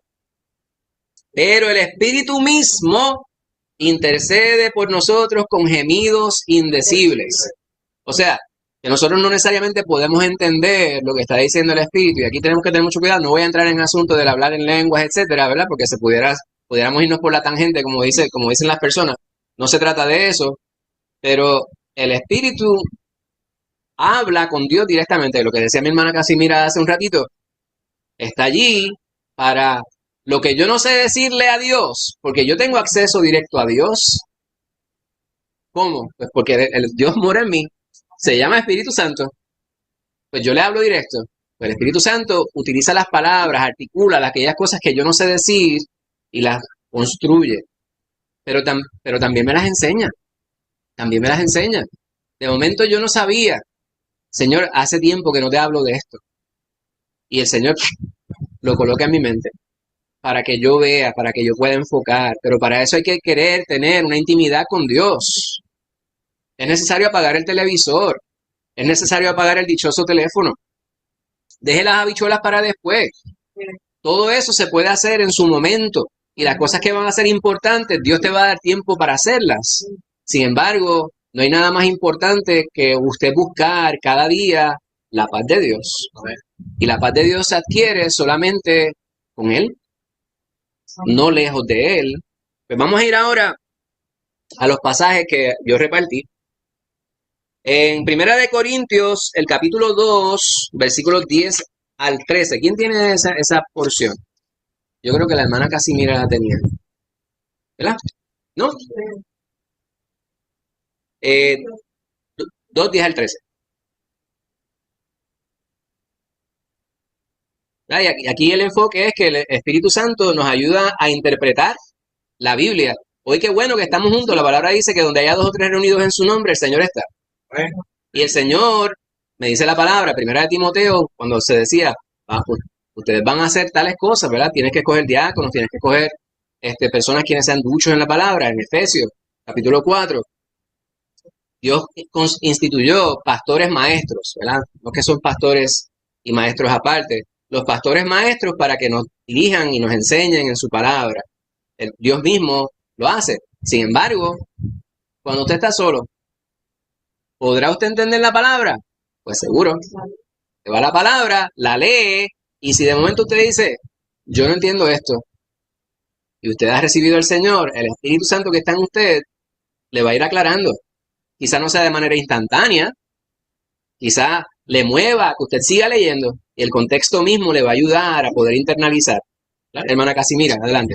pero el Espíritu mismo intercede por nosotros con gemidos indecibles. O sea, que nosotros no necesariamente podemos entender lo que está diciendo el Espíritu, y aquí tenemos que tener mucho cuidado, no voy a entrar en asunto del hablar en lenguas, etcétera, ¿verdad? Porque pudiéramos irnos por la tangente, como dicen las personas. No se trata de eso, pero el Espíritu habla con Dios directamente. Lo que decía mi hermana Casimira hace un ratito, está allí para lo que yo no sé decirle a Dios, porque yo tengo acceso directo a Dios. ¿Cómo? Pues porque el Dios mora en mí, se llama Espíritu Santo, pues yo le hablo directo. Pues el Espíritu Santo utiliza las palabras, articula aquellas cosas que yo no sé decir y las construye, pero también me las enseña, también me las enseña. De momento yo no sabía, Señor, hace tiempo que no te hablo de esto. Y el Señor lo coloca en mi mente para que yo vea, para que yo pueda enfocar. Pero para eso hay que querer tener una intimidad con Dios. Es necesario apagar el televisor. Es necesario apagar el dichoso teléfono. Deje las habichuelas para después. Todo eso se puede hacer en su momento. Y las cosas que van a ser importantes, Dios te va a dar tiempo para hacerlas. Sin embargo, no hay nada más importante que usted buscar cada día la paz de Dios. Y la paz de Dios se adquiere solamente con Él, no lejos de Él. Pues vamos a ir ahora a los pasajes que yo repartí. En Primera de Corintios, el capítulo 2, versículos 10 al 13. ¿Quién tiene esa porción? Yo creo que la hermana Casimira la tenía. ¿Verdad? ¿No? 2, 10 al 13. ¿Verdad? Y aquí el enfoque es que el Espíritu Santo nos ayuda a interpretar la Biblia Hoy qué bueno que estamos juntos. La palabra dice que donde haya 2 o 3 reunidos en su nombre, el Señor está. Y el Señor, me dice la palabra, primera de Timoteo, cuando se decía, ustedes van a hacer tales cosas, ¿verdad? Tienes que escoger diáconos, tienes que escoger personas quienes sean duchos en la palabra, en Efesios, capítulo 4. Dios instituyó pastores maestros, ¿verdad? No que son pastores y maestros aparte. Los pastores maestros para que nos dirijan y nos enseñen en su palabra. Dios mismo lo hace. Sin embargo, cuando usted está solo, ¿podrá usted entender la palabra? Pues seguro. Se va a la palabra, la lee, y si de momento usted dice, yo no entiendo esto, y usted ha recibido al Señor, el Espíritu Santo que está en usted, le va a ir aclarando. Quizá no sea de manera instantánea, quizá le mueva a que usted siga leyendo, y el contexto mismo le va a ayudar a poder internalizar. ¿Claro? Hermana Casimira, adelante.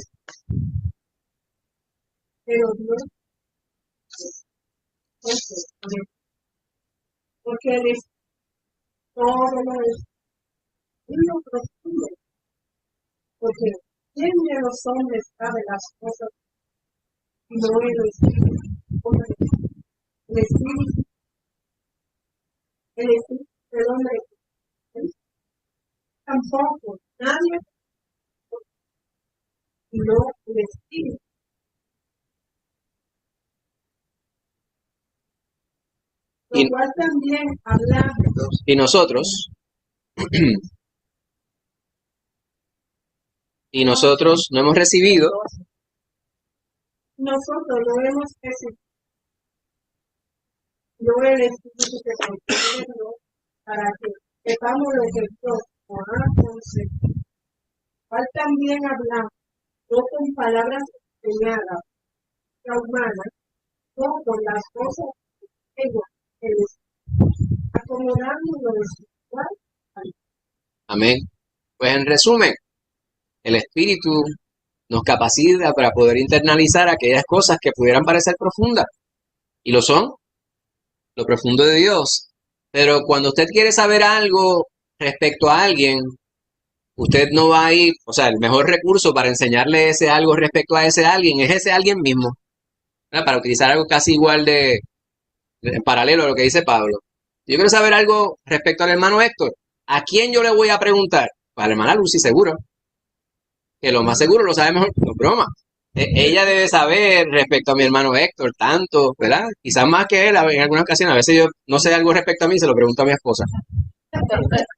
Pero Dios, porque Él es todo lo es uno profundo, porque ¿quién de los hombres sabe las cosas y no el Espíritu? El Espíritu, el Espíritu del hombre, tampoco, nadie, no el Espíritu. Lo cual también hablamos. Y nosotros, no hemos recibido. Nosotros no hemos recibido. No el Espíritu que contiene para que sepamos lo que Dios nos ha concedido. Cual también hablamos, no con palabras enseñadas, humanas, no con las cosas que el Espíritu, acomodando lo espiritual. Amén. Pues en resumen, el Espíritu nos capacita para poder internalizar aquellas cosas que pudieran parecer profundas. Y lo son, lo profundo de Dios. Pero cuando usted quiere saber algo respecto a alguien, usted no va a ir, o sea, el mejor recurso para enseñarle ese algo respecto a ese alguien es ese alguien mismo. ¿Verdad? Para utilizar algo casi igual de paralelo a lo que dice Pablo. Yo quiero saber algo respecto al hermano Héctor. ¿A quién yo le voy a preguntar? Pues a la hermana Lucy, seguro. Que lo más seguro lo sabe mejor, no broma. Ella debe saber respecto a mi hermano Héctor, tanto, ¿verdad? Quizás más que él en algunas ocasiones. A veces yo no sé algo respecto a mí, se lo pregunto a mi esposa.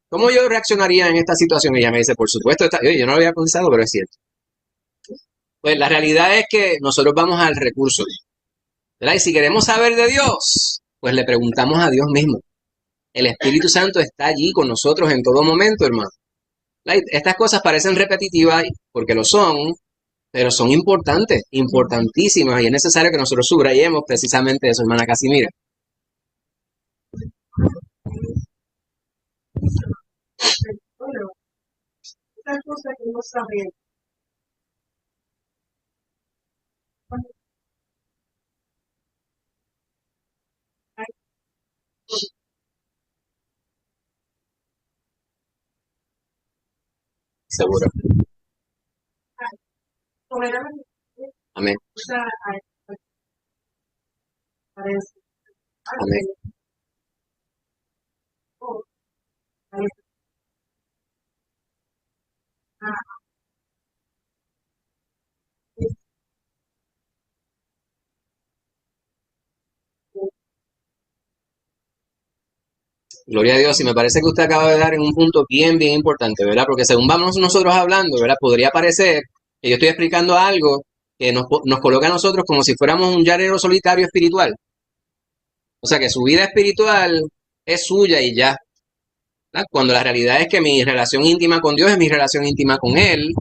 ¿Cómo yo reaccionaría en esta situación? Y ella me dice, por supuesto, yo no lo había pensado, pero es cierto. Pues la realidad es que nosotros vamos al recurso, ¿verdad? Y si queremos saber de Dios, pues le preguntamos a Dios mismo. El Espíritu Santo está allí con nosotros en todo momento, hermano. Estas cosas parecen repetitivas porque lo son, pero son importantes, importantísimas, y es necesario que nosotros subrayemos precisamente eso, hermana Casimira. Bueno, esa cosa que no sabemos. Seguro. Amén. Amén. Gloria a Dios, y me parece que usted acaba de dar en un punto bien, bien importante, ¿verdad? Porque según vamos nosotros hablando, ¿verdad? Podría parecer que yo estoy explicando algo que nos coloca a nosotros como si fuéramos un llanero solitario espiritual. O sea, que su vida espiritual es suya y ya. ¿Verdad? Cuando la realidad es que mi relación íntima con Dios es mi relación íntima con Él,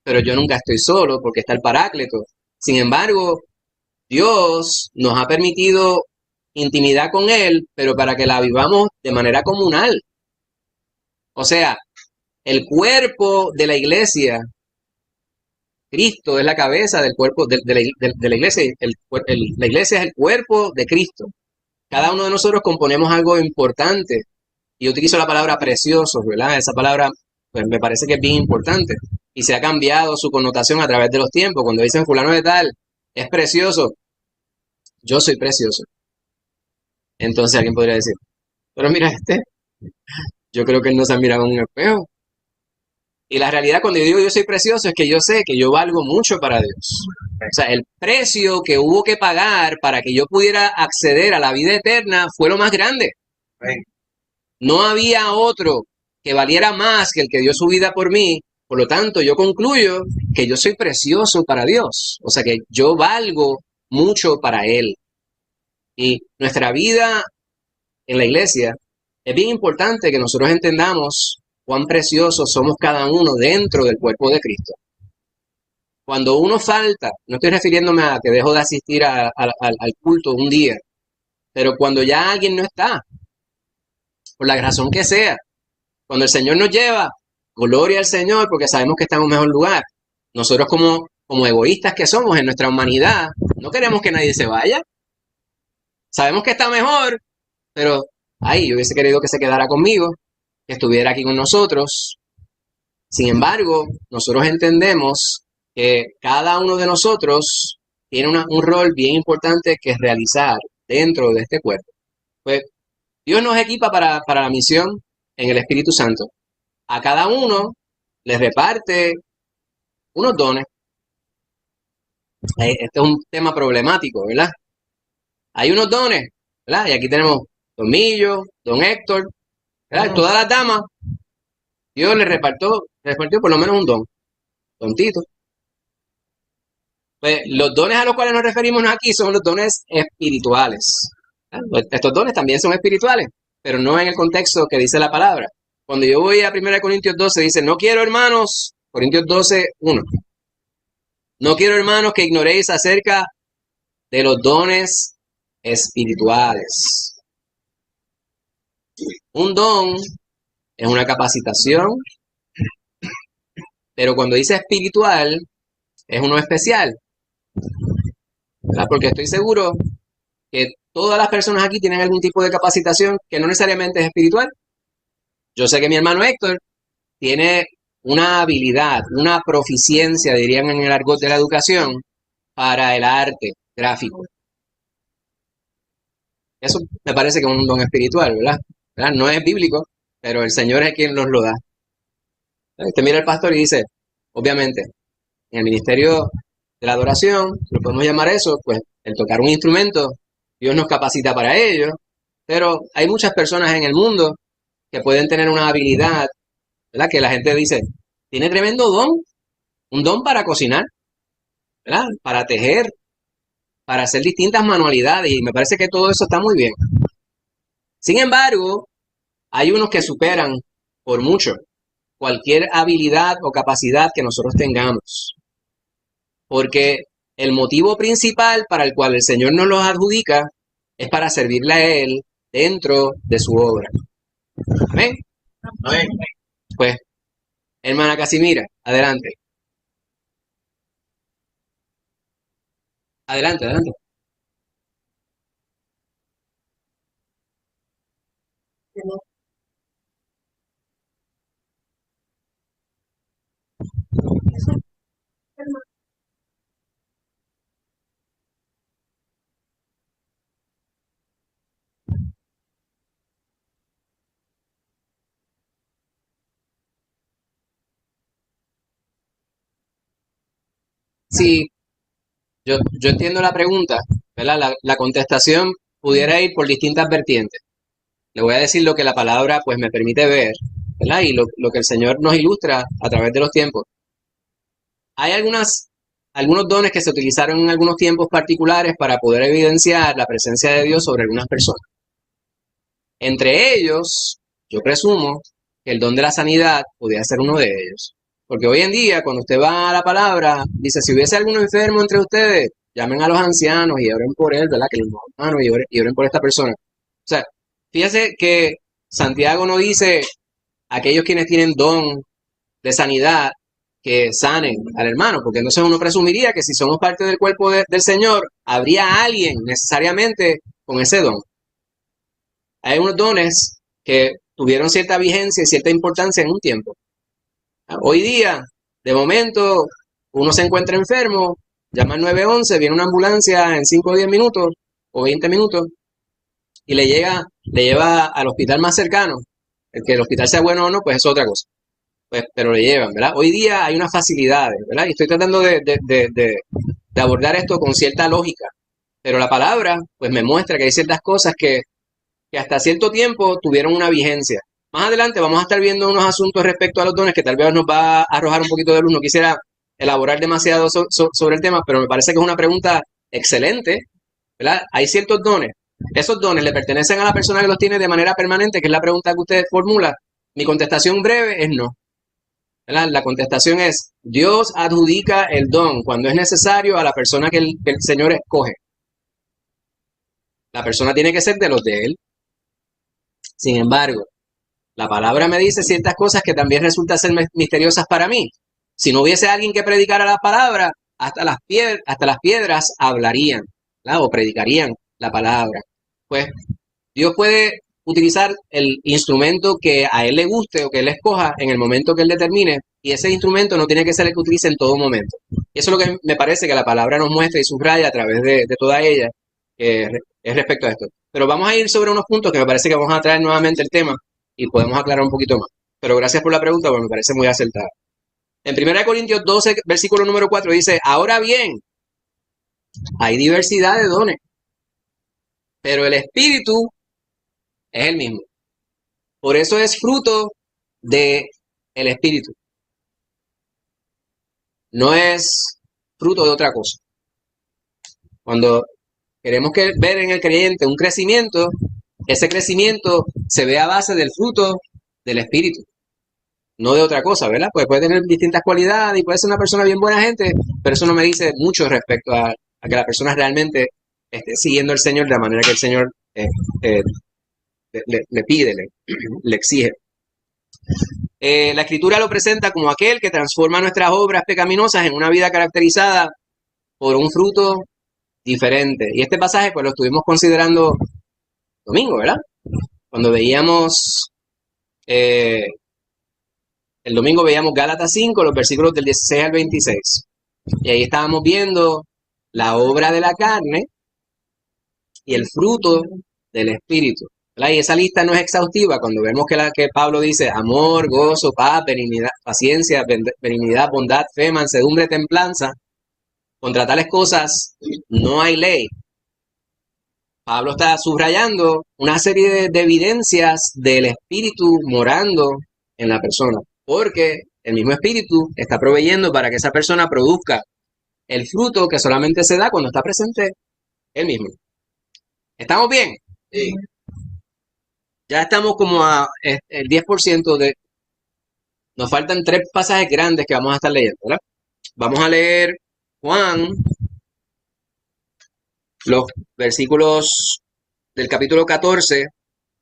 pero yo nunca estoy solo porque está el Paráclito. Sin embargo, Dios nos ha permitido intimidad con Él, pero para que la vivamos de manera comunal. O sea, el cuerpo de la iglesia, Cristo es la cabeza del cuerpo de la iglesia, la iglesia es el cuerpo de Cristo. Cada uno de nosotros componemos algo importante. Y yo utilizo la palabra preciosos, ¿verdad? Esa palabra pues, me parece que es bien importante. Y se ha cambiado su connotación a través de los tiempos. Cuando dicen fulano de tal, es precioso. Yo soy precioso. Entonces alguien podría decir, pero mira yo creo que él no se ha mirado en un espejo. Y la realidad cuando yo digo yo soy precioso es que yo sé que yo valgo mucho para Dios. O sea, el precio que hubo que pagar para que yo pudiera acceder a la vida eterna fue lo más grande. No había otro que valiera más que el que dio su vida por mí. Por lo tanto, yo concluyo que yo soy precioso para Dios. O sea, que yo valgo mucho para Él. Y nuestra vida en la iglesia es bien importante que nosotros entendamos cuán preciosos somos cada uno dentro del cuerpo de Cristo. Cuando uno falta, no estoy refiriéndome a que dejo de asistir al culto un día, pero cuando ya alguien no está, por la razón que sea, cuando el Señor nos lleva, gloria al Señor, porque sabemos que está en un mejor lugar. Nosotros como egoístas que somos en nuestra humanidad, no queremos que nadie se vaya. Sabemos que está mejor, pero ay, yo hubiese querido que se quedara conmigo, que estuviera aquí con nosotros. Sin embargo, nosotros entendemos que cada uno de nosotros tiene un rol bien importante que realizar dentro de este cuerpo. Pues Dios nos equipa para la misión en el Espíritu Santo. A cada uno le reparte unos dones. Este es un tema problemático, ¿verdad? Hay unos dones, ¿verdad? Y aquí tenemos Don Millo, Don Héctor, ¿verdad? Todas las damas, Dios le repartió por lo menos un don, Don Tito. Pues los dones a los cuales nos referimos aquí son los dones espirituales. Estos dones también son espirituales, pero no en el contexto que dice la palabra. Cuando yo voy a 1 Corintios 12, dice, no quiero hermanos, Corintios 12, 1. No quiero hermanos que ignoréis acerca de los dones espirituales. Un don es una capacitación, pero cuando dice espiritual, es uno especial. ¿Verdad? Porque estoy seguro que todas las personas aquí tienen algún tipo de capacitación que no necesariamente es espiritual. Yo sé que mi hermano Héctor tiene una habilidad, una proficiencia, dirían en el argot de la educación, para el arte gráfico. Eso me parece que es un don espiritual, ¿verdad? No es bíblico, pero el Señor es quien nos lo da. Usted mira al pastor y dice, obviamente, en el ministerio de la adoración, lo podemos llamar eso, pues el tocar un instrumento, Dios nos capacita para ello, pero hay muchas personas en el mundo que pueden tener una habilidad, ¿verdad? Que la gente dice, tiene tremendo don, un don para cocinar, ¿verdad? Para tejer, para hacer distintas manualidades, y me parece que todo eso está muy bien. Sin embargo, hay unos que superan por mucho cualquier habilidad o capacidad que nosotros tengamos. Porque el motivo principal para el cual el Señor nos los adjudica es para servirle a Él dentro de su obra. ¿Amén? Amén. Pues, hermana Casimira, adelante. Adelante, adelante. Sí, yo entiendo la pregunta, ¿verdad? La contestación pudiera ir por distintas vertientes. Le voy a decir lo que la palabra pues me permite ver, ¿verdad? Y lo que el Señor nos ilustra a través de los tiempos. Hay algunos dones que se utilizaron en algunos tiempos particulares para poder evidenciar la presencia de Dios sobre algunas personas. Entre ellos, yo presumo que el don de la sanidad podría ser uno de ellos. Porque hoy en día, cuando usted va a la palabra, dice, si hubiese algún enfermo entre ustedes, llamen a los ancianos y oren por él, ¿verdad? Que los manos y oren por esta persona. O sea, fíjese que Santiago no dice aquellos quienes tienen don de sanidad que sanen al hermano, porque entonces uno presumiría que si somos parte del cuerpo del Señor, habría alguien necesariamente con ese don. Hay unos dones que tuvieron cierta vigencia y cierta importancia en un tiempo. Hoy día, de momento, uno se encuentra enfermo llama al 911, viene una ambulancia en 5 o 10 minutos o 20 minutos y le lleva al hospital más cercano. El que el hospital sea bueno o no, pues es otra cosa. Pues, pero le llevan, ¿verdad? Hoy día hay unas facilidades, ¿verdad? Y estoy tratando de abordar esto con cierta lógica. Pero la palabra, pues me muestra que hay ciertas cosas que hasta cierto tiempo tuvieron una vigencia. Más adelante vamos a estar viendo unos asuntos respecto a los dones que tal vez nos va a arrojar un poquito de luz. No quisiera elaborar demasiado sobre el tema, pero me parece que es una pregunta excelente, ¿verdad? Hay ciertos dones. ¿Esos dones le pertenecen a la persona que los tiene de manera permanente? Que es la pregunta que usted formula. Mi contestación breve es no, ¿verdad? La contestación es, Dios adjudica el don cuando es necesario a la persona que el Señor escoge. La persona tiene que ser de los de Él. Sin embargo, la palabra me dice ciertas cosas que también resultan ser misteriosas para mí. Si no hubiese alguien que predicara la palabra, hasta las piedras hablarían, ¿verdad? O predicarían la palabra. Pues Dios puede utilizar el instrumento que a Él le guste o que Él escoja en el momento que Él determine, y ese instrumento no tiene que ser el que utilice en todo momento. Y eso es lo que me parece que la palabra nos muestra y subraya a través de toda ella, que es respecto a esto. Pero vamos a ir sobre unos puntos que me parece que vamos a traer nuevamente el tema y podemos aclarar un poquito más. Pero gracias por la pregunta, porque me parece muy acertada. En 1 Corintios 12, versículo número 4 dice, ahora bien, hay diversidad de dones, pero el Espíritu es el mismo. Por eso es fruto de el Espíritu. No es fruto de otra cosa. Cuando queremos ver en el creyente un crecimiento, ese crecimiento se ve a base del fruto del Espíritu, no de otra cosa, ¿verdad? Pues puede tener distintas cualidades y puede ser una persona bien buena gente, pero eso no me dice mucho respecto a que la persona realmente esté siguiendo al Señor de la manera que el Señor eh, le pide, le exige. La Escritura lo presenta como aquel que transforma nuestras obras pecaminosas en una vida caracterizada por un fruto diferente. Y este pasaje pues lo estuvimos considerando domingo, ¿verdad? Cuando veíamos, el domingo veíamos Gálatas 5, los versículos del 16 al 26. Y ahí estábamos viendo la obra de la carne y el fruto del Espíritu, ¿verdad? Y esa lista no es exhaustiva. Cuando vemos que Pablo dice amor, gozo, paz, benignidad, paciencia, benignidad, bondad, fe, mansedumbre, templanza, contra tales cosas no hay ley. Pablo está subrayando una serie de evidencias del Espíritu morando en la persona, porque el mismo Espíritu está proveyendo para que esa persona produzca el fruto que solamente se da cuando está presente él mismo. ¿Estamos bien? Sí. Ya estamos como a el 10% de... Nos faltan 3 pasajes grandes que vamos a estar leyendo, ¿verdad? Vamos a leer Juan, los versículos del capítulo 14,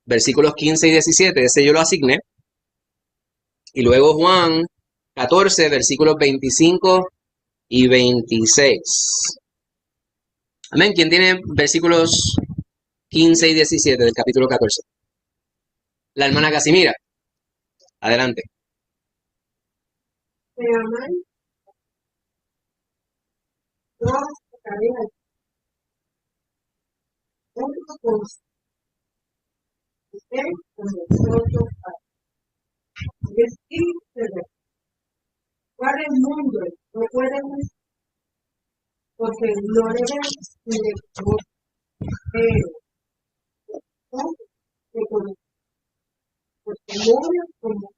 versículos 15 y 17, ese yo lo asigné. Y luego Juan 14, versículos 25 y 26. Amén. ¿Quién tiene versículos 15 y 17 del capítulo 14? La hermana Casimira. Adelante. Se aman, no caridad, junto con usted, con nosotros, el Espíritu de Dios. ¿Cuál es el mundo? No puede porque no le ven ni le pero porque muere como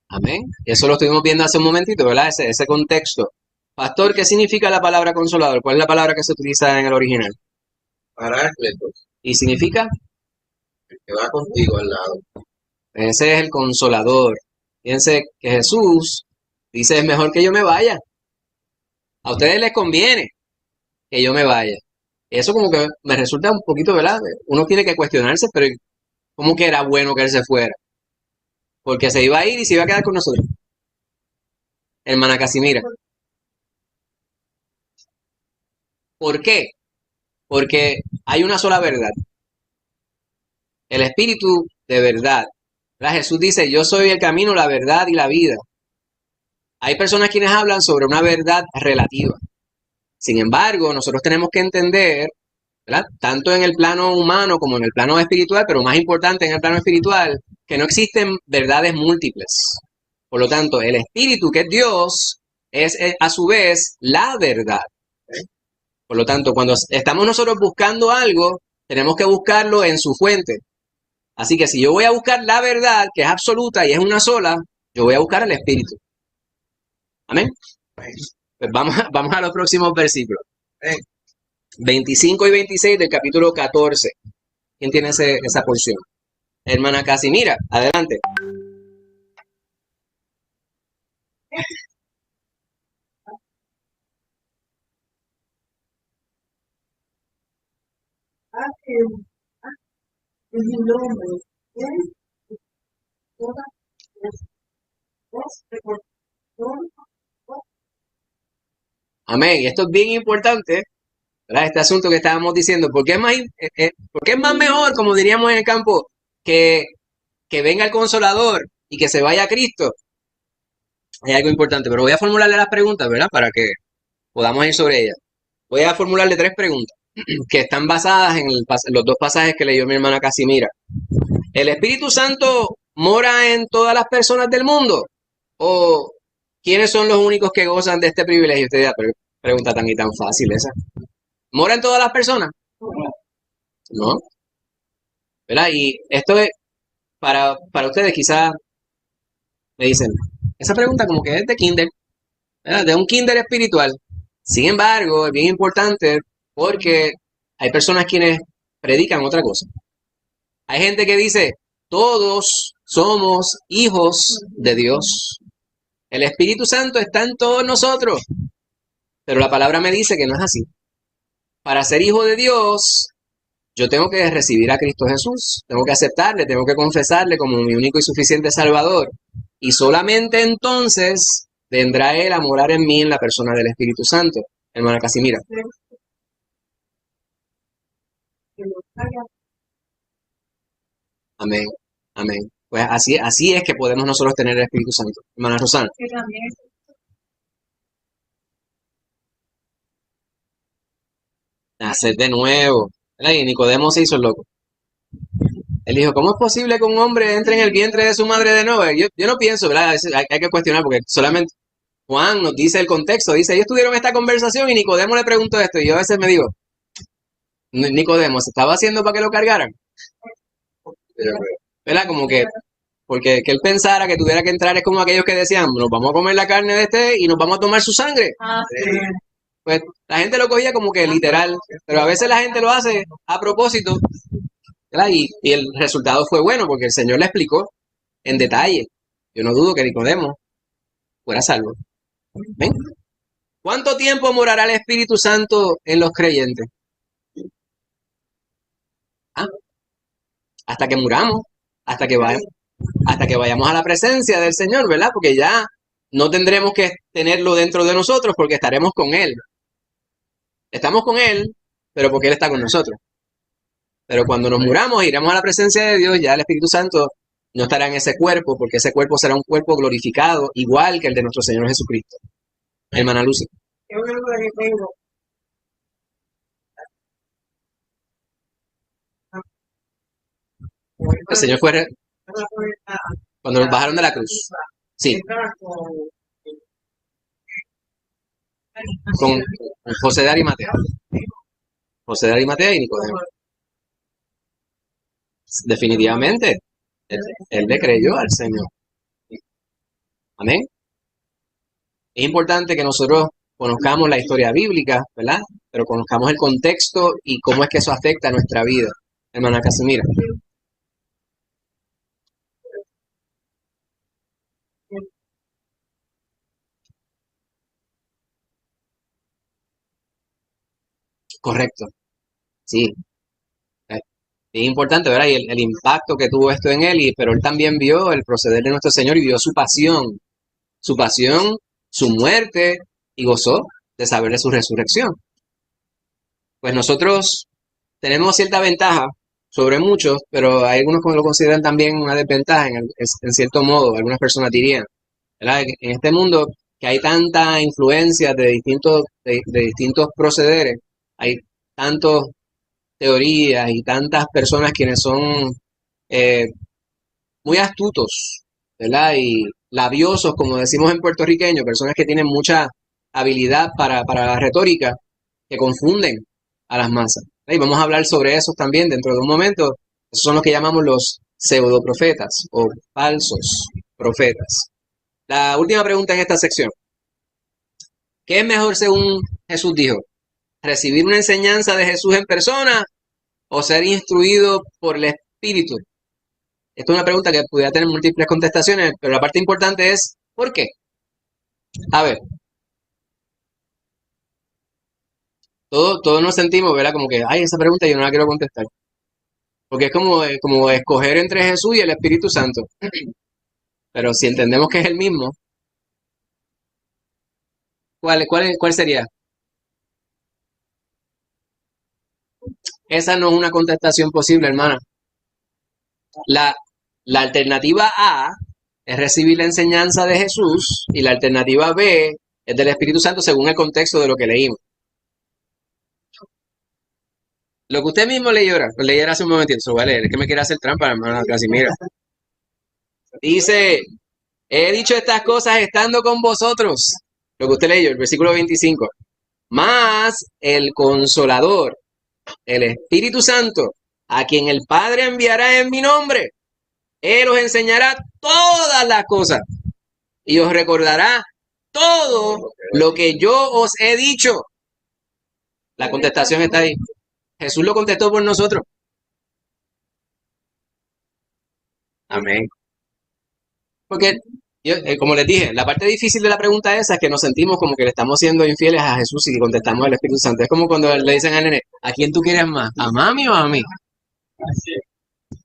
Amén. Eso lo estuvimos viendo hace un momentito, ¿verdad? Ese contexto. Pastor, ¿qué significa la palabra consolador? ¿Cuál es la palabra que se utiliza en el original? Paráclitos. ¿Y significa? El que va contigo al lado. Ese es el consolador. Fíjense que Jesús dice, es mejor que yo me vaya. A ustedes les conviene que yo me vaya. Eso como que me resulta un poquito, ¿verdad? Uno tiene que cuestionarse, pero ¿cómo que era bueno que él se fuera? Porque se iba a ir y se iba a quedar con nosotros. Hermana Casimira. ¿Por qué? Porque hay una sola verdad. El Espíritu de verdad. ¿Verdad? Jesús dice, yo soy el camino, la verdad y la vida. Hay personas quienes hablan sobre una verdad relativa. Sin embargo, nosotros tenemos que entender, ¿verdad? Tanto en el plano humano como en el plano espiritual, pero más importante en el plano espiritual, que no existen verdades múltiples. Por lo tanto, el Espíritu, que es Dios, es a su vez la verdad. Por lo tanto, cuando estamos nosotros buscando algo, tenemos que buscarlo en su fuente. Así que si yo voy a buscar la verdad, que es absoluta y es una sola, yo voy a buscar el Espíritu. Amén. Pues vamos a los próximos versículos. 25 y 26 del capítulo 14. ¿Quién tiene esa porción? Hermana Casimira, adelante. En mi nombre, ¿eh? Todas las cosas que por todo, Amén. Y esto es bien importante, ¿verdad? Este asunto que estábamos diciendo. ¿Por qué es más mejor, como diríamos en el campo, que, que venga el Consolador y que se vaya a Cristo? Hay algo importante, pero voy a formularle las preguntas, ¿verdad? Para que podamos ir sobre ellas. Voy a formularle 3 preguntas que están basadas en los 2 pasajes que leyó mi hermana Casimira. ¿El Espíritu Santo mora en todas las personas del mundo? ¿O quiénes son los únicos que gozan de este privilegio? Usted dirá, pero pregunta tan y tan fácil esa. ¿Mora en todas las personas? No, ¿verdad? Y esto es para ustedes quizás me dicen, esa pregunta como que es de kinder, ¿verdad? De un kinder espiritual. Sin embargo, es bien importante porque hay personas quienes predican otra cosa. Hay gente que dice, todos somos hijos de Dios. El Espíritu Santo está en todos nosotros. Pero la palabra me dice que no es así. Para ser hijo de Dios, yo tengo que recibir a Cristo Jesús. Tengo que aceptarle, tengo que confesarle como mi único y suficiente Salvador. Y solamente entonces vendrá Él a morar en mí en la persona del Espíritu Santo. Hermana Casimira. que lo haga, Amén. Amén. Pues así es que podemos nosotros tener el Espíritu Santo. Hermana Rosana. que también Nacer de nuevo. ¿Verdad? Y Nicodemo se hizo el loco. Él dijo, ¿cómo es posible que un hombre entre en el vientre de su madre de nuevo? Yo no pienso, ¿verdad? A veces hay que cuestionar porque solamente Juan nos dice el contexto. Dice, ellos tuvieron esta conversación y Nicodemo le preguntó esto. Y yo a veces me digo, Nicodemo, ¿se estaba haciendo para que lo cargaran? ¿Verdad? Como que, porque que él pensara que tuviera que entrar es como aquellos que decían, nos vamos a comer la carne de este y nos vamos a tomar su sangre. Pues la gente lo cogía como que literal, pero a veces la gente lo hace a propósito, ¿verdad? Y el resultado fue bueno porque el Señor le explicó en detalle. Yo no dudo que Nicodemo fuera salvo. ¿Ven? ¿Cuánto tiempo morará el Espíritu Santo en los creyentes? Ah, hasta que muramos, hasta que hasta que vayamos a la presencia del Señor, ¿verdad? Porque ya no tendremos que tenerlo dentro de nosotros porque estaremos con Él. Estamos con Él, pero porque Él está con nosotros. Pero cuando nos muramos e iremos a la presencia de Dios, ya el Espíritu Santo no estará en ese cuerpo, porque ese cuerpo será un cuerpo glorificado, igual que el de nuestro Señor Jesucristo. Hermana Lucy. es una duda que tengo. El Señor fue cuando nos bajaron de la cruz. Sí, con José de Arimatea. José de Arimatea y Nicodemo. Definitivamente, él le creyó al Señor. Amén. Es importante que nosotros conozcamos la historia bíblica, ¿verdad? Pero conozcamos el contexto y cómo es que eso afecta a nuestra vida. Hermana Casimira. Correcto. Sí. Es importante, ¿verdad? Y el impacto que tuvo esto en él, pero él también vio el proceder de nuestro Señor y vio su pasión, su muerte y gozó de saber de su resurrección. Pues nosotros tenemos cierta ventaja sobre muchos, pero hay algunos que lo consideran también una desventaja en cierto modo, algunas personas dirían, ¿verdad? En este mundo que hay tanta influencia de distintos procederes, hay tantas teorías y tantas personas quienes son eh, muy astutos, ¿verdad? Y labiosos, como decimos en puertorriqueño, personas que tienen mucha habilidad para la retórica, que confunden a las masas. Y vamos a hablar sobre eso también dentro de un momento. Esos son los que llamamos los pseudoprofetas o falsos profetas. La última pregunta en esta sección. ¿Qué es mejor según Jesús dijo? ¿Recibir una enseñanza de Jesús en persona o ser instruido por el Espíritu? Esta es una pregunta que pudiera tener múltiples contestaciones, pero la parte importante es ¿por qué? A ver, todos nos sentimos, ¿verdad? Como que, ay, esa pregunta yo no la quiero contestar. Porque es como escoger entre Jesús y el Espíritu Santo. Pero si entendemos que es el mismo, ¿cuál sería? Esa no es una contestación posible, hermana. La, la alternativa A es recibir la enseñanza de Jesús y la alternativa B es del Espíritu Santo según el contexto de lo que leímos. Lo que usted mismo leyera hace un momentito, se lo voy a leer, es que me quiere hacer trampa, hermana Casimira. Dice, he dicho estas cosas estando con vosotros. Lo que usted leyó, el versículo 25. Más el Consolador, el Espíritu Santo, a quien el Padre enviará en mi nombre. Él os enseñará todas las cosas y os recordará todo lo que yo os he dicho. La contestación está ahí. Jesús lo contestó por nosotros. Amén. Porque, como les dije, la parte difícil de la pregunta esa es que nos sentimos como que le estamos siendo infieles a Jesús y contestamos al Espíritu Santo. Es como cuando le dicen al nene, ¿a quién tú quieres más? ¿A mami o a mí?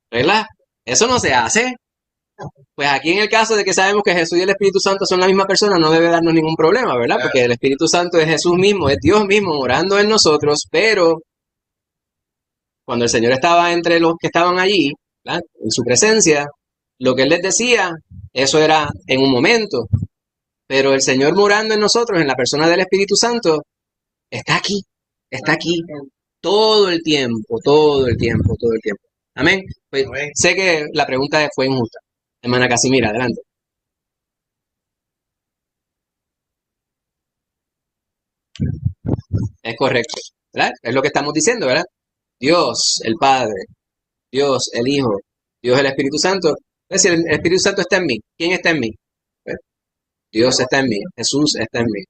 ¿Verdad? Eso no se hace. Pues aquí en el caso de que sabemos que Jesús y el Espíritu Santo son la misma persona, no debe darnos ningún problema, ¿verdad? Porque el Espíritu Santo es Jesús mismo, es Dios mismo morando en nosotros, pero cuando el Señor estaba entre los que estaban allí, ¿verdad? En su presencia, lo que Él les decía, eso era en un momento, pero el Señor morando en nosotros, en la persona del Espíritu Santo, está aquí, todo el tiempo, todo el tiempo, todo el tiempo. Amén. Pues sé que la pregunta fue injusta. Hermana Casimira, adelante. Es correcto, ¿verdad? Es lo que estamos diciendo, ¿verdad? Dios, el Padre, Dios, el Hijo, Dios, el Espíritu Santo. Es decir, el Espíritu Santo está en mí. ¿Quién está en mí? Pues, Dios está en mí, Jesús está en mí.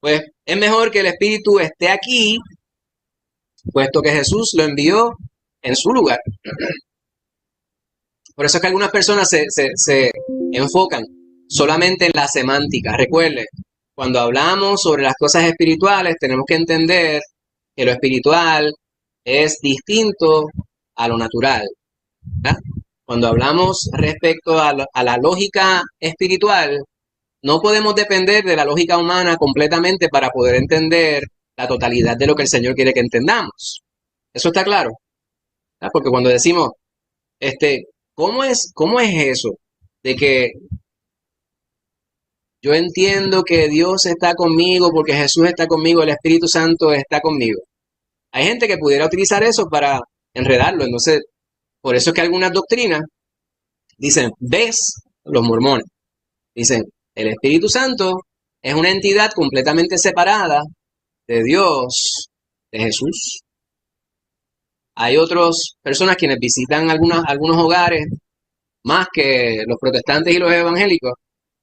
Pues es mejor que el Espíritu esté aquí, puesto que Jesús lo envió en su lugar. Por eso es que algunas personas se enfocan solamente en la semántica. Recuerde, cuando hablamos sobre las cosas espirituales, tenemos que entender que lo espiritual es distinto a lo natural, ¿verdad? Cuando hablamos respecto a la lógica espiritual, no podemos depender de la lógica humana completamente para poder entender la totalidad de lo que el Señor quiere que entendamos. ¿Eso está claro? ¿Verdad? Porque cuando decimos, este, cómo es eso de que yo entiendo que Dios está conmigo porque Jesús está conmigo, el Espíritu Santo está conmigo? Hay gente que pudiera utilizar eso para enredarlo. Entonces, por eso es que algunas doctrinas dicen, ¿ves? Los mormones dicen, el Espíritu Santo es una entidad completamente separada de Dios, de Jesús. Hay otras personas quienes visitan algunos hogares más que los protestantes y los evangélicos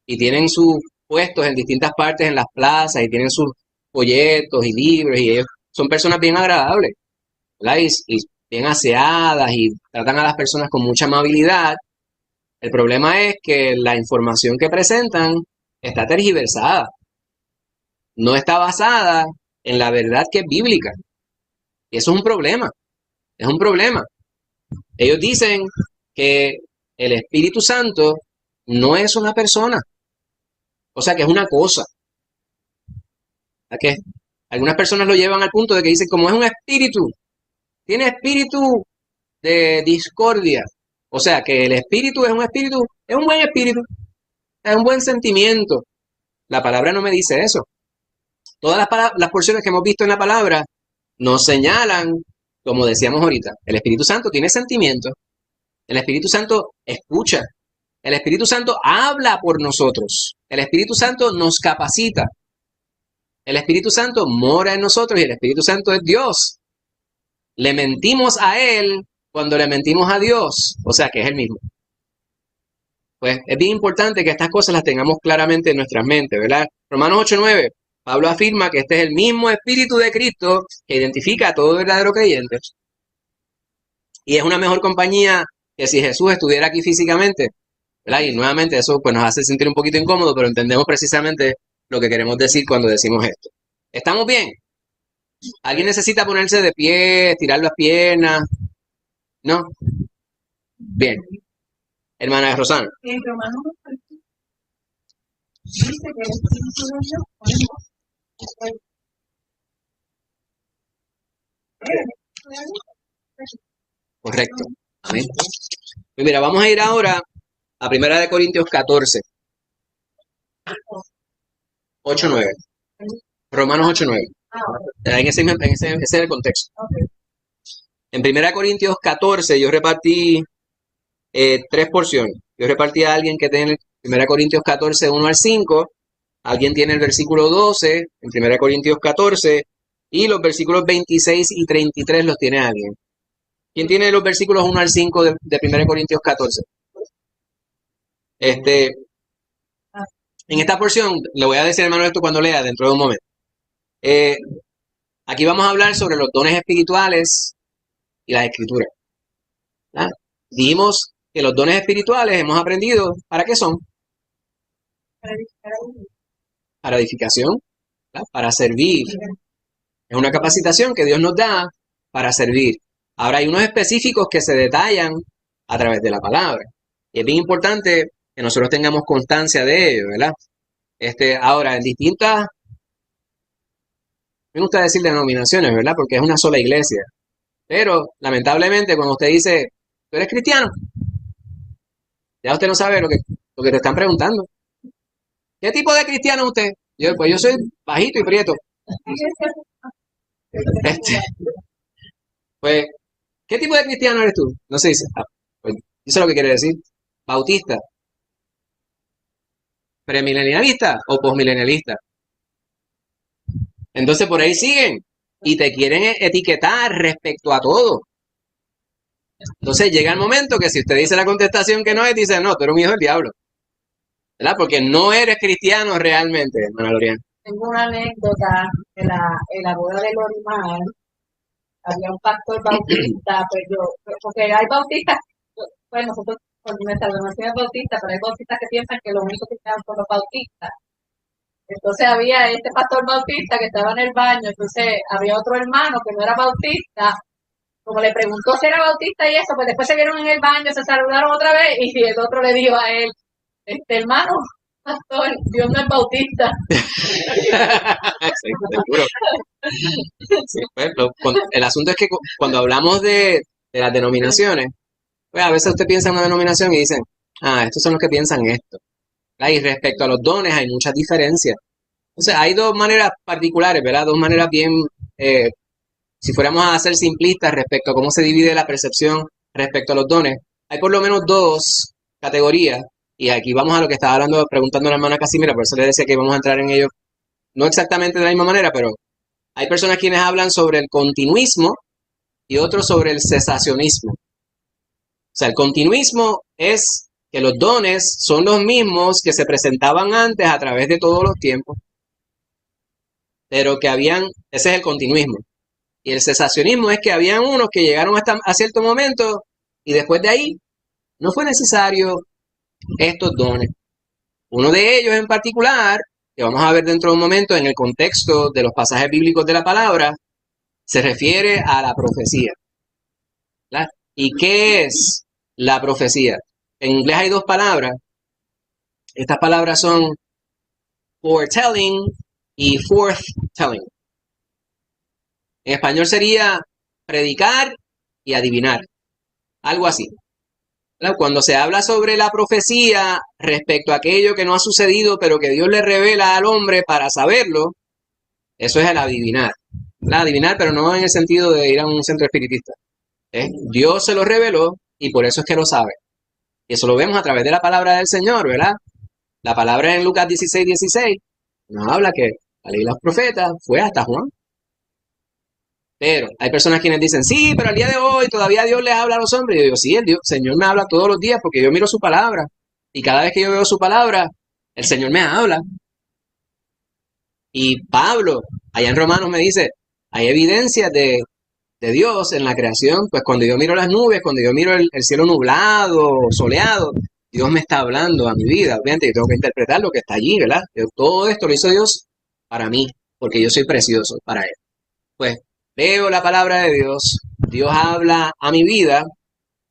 y tienen sus puestos en distintas partes en las plazas y tienen sus folletos y libros y ellos son personas bien agradables, ¿verdad? Y bien aseadas y tratan a las personas con mucha amabilidad. El problema es que la información que presentan está tergiversada, no está basada en la verdad que es bíblica. Y eso es un problema, es un problema. Ellos dicen que el Espíritu Santo no es una persona, o sea que es una cosa. ¿A qué? Algunas personas lo llevan al punto de que dicen, como es un espíritu, tiene espíritu de discordia. O sea que el espíritu es un buen espíritu, es un buen sentimiento. La palabra no me dice eso. Todas las porciones que hemos visto en la palabra nos señalan, como decíamos ahorita, el Espíritu Santo tiene sentimientos, el Espíritu Santo escucha, el Espíritu Santo habla por nosotros, el Espíritu Santo nos capacita, el Espíritu Santo mora en nosotros y el Espíritu Santo es Dios. Le mentimos a Él cuando le mentimos a Dios, o sea que es el mismo. Pues es bien importante que estas cosas las tengamos claramente en nuestras mentes, ¿verdad? Romanos 8:9, Pablo afirma que este es el mismo Espíritu de Cristo que identifica a todo verdadero creyente. Y es una mejor compañía que si Jesús estuviera aquí físicamente, ¿verdad? Y nuevamente eso pues nos hace sentir un poquito incómodo, pero entendemos precisamente lo que queremos decir cuando decimos esto. ¿Estamos bien? ¿Alguien necesita ponerse de pie, estirar las piernas? ¿No? Bien. Hermana Rosana. En Romanos dice que el Espíritu de Dios ponemos Correcto. Amén. Pues mira, vamos a ir ahora a 1 Corintios 14, 8:9. Romanos 8:9. Ese es el contexto. En 1 Corintios 14 yo repartí 3 porciones. Yo repartí a alguien que tiene 1 Corintios 14, 1 al 5. Alguien tiene el versículo 12 en 1 Corintios 14 y los versículos 26 y 33 los tiene alguien. ¿Quién tiene los versículos 1 al 5 de 1 Corintios 14? En esta porción, le voy a decir hermano esto cuando lea dentro de un momento. Aquí vamos a hablar sobre los dones espirituales y las escrituras. ¿Verdad? Dijimos que los dones espirituales hemos aprendido, ¿para qué son? Para edificación, ¿verdad? Para servir. Es una capacitación que Dios nos da para servir. Ahora hay unos específicos que se detallan a través de la palabra. Y es bien importante que nosotros tengamos constancia de ello, ¿verdad? Ahora, en distintas, me gusta decir denominaciones, ¿verdad? Porque es una sola iglesia. Pero, lamentablemente, cuando usted dice, ¿tú eres cristiano? Ya usted no sabe lo que te están preguntando. ¿Qué tipo de cristiano es usted? Pues yo soy bajito y prieto. Pues, ¿qué tipo de cristiano eres tú? No se dice. Pues, eso es lo que quiere decir. Bautista. ¿Premilenialista o posmilenialista? Entonces por ahí siguen y te quieren etiquetar respecto a todo. Entonces llega el momento que si usted dice la contestación que no es, dice, no, tú eres un hijo del diablo. ¿Verdad? Porque no eres cristiano realmente, hermana Lorian. Tengo una anécdota en la boda de Lorimar. Había un pastor bautista, porque hay bautistas, pues nosotros, con nuestra denominación es bautista, pero hay bautistas que piensan que lo único que quedan son los bautistas. Entonces había este pastor bautista que estaba en el baño, entonces había otro hermano que no era bautista, como le preguntó si era bautista y eso, pues después se vieron en el baño, se saludaron otra vez y el otro le dijo a él, hermano, pastor, Dios no es bautista. Sí, seguro. Sí, pues, el asunto es que cuando hablamos de las denominaciones, pues a veces usted piensa en una denominación y dicen, estos son los que piensan esto. Y respecto a los dones hay muchas diferencias. Entonces hay dos maneras particulares, ¿verdad? Dos maneras bien, si fuéramos a ser simplistas respecto a cómo se divide la percepción respecto a los dones, hay por lo menos dos categorías. Y aquí vamos a lo que estaba hablando, preguntando a la hermana Casimira, por eso le decía que íbamos a entrar en ello, no exactamente de la misma manera, pero hay personas quienes hablan sobre el continuismo y otros sobre el cesacionismo. O sea, el continuismo es que los dones son los mismos que se presentaban antes a través de todos los tiempos, pero que ese es el continuismo. Y el cesacionismo es que habían unos que llegaron hasta a cierto momento y después de ahí no fue necesario estos dones. Uno de ellos en particular, que vamos a ver dentro de un momento en el contexto de los pasajes bíblicos de la palabra, se refiere a la profecía. ¿Verdad? ¿Y qué es la profecía? En inglés hay dos palabras. Estas palabras son foretelling y forthtelling. En español sería predicar y adivinar. Algo así. ¿verdad? Cuando se habla sobre la profecía respecto a aquello que no ha sucedido, pero que Dios le revela al hombre para saberlo, eso es el adivinar. ¿Verdad? Adivinar, pero no en el sentido de ir a un centro espiritista. Dios se lo reveló y por eso es que lo sabe. Y eso lo vemos a través de la palabra del Señor, ¿verdad? La palabra en Lucas 16:16 nos habla que la ley de los profetas fue hasta Juan. Pero hay personas quienes dicen, sí, pero al día de hoy todavía Dios les habla a los hombres. Y yo digo, sí, el Señor me habla todos los días porque yo miro su palabra. Y cada vez que yo veo su palabra, el Señor me habla. Y Pablo, allá en Romanos, me dice, hay evidencias de Dios en la creación. Pues cuando yo miro las nubes, cuando yo miro el cielo nublado, soleado, Dios me está hablando a mi vida. Obviamente yo tengo que interpretar lo que está allí, ¿verdad? Todo esto lo hizo Dios para mí, porque yo soy precioso para Él. Pues leo la palabra de Dios, Dios habla a mi vida,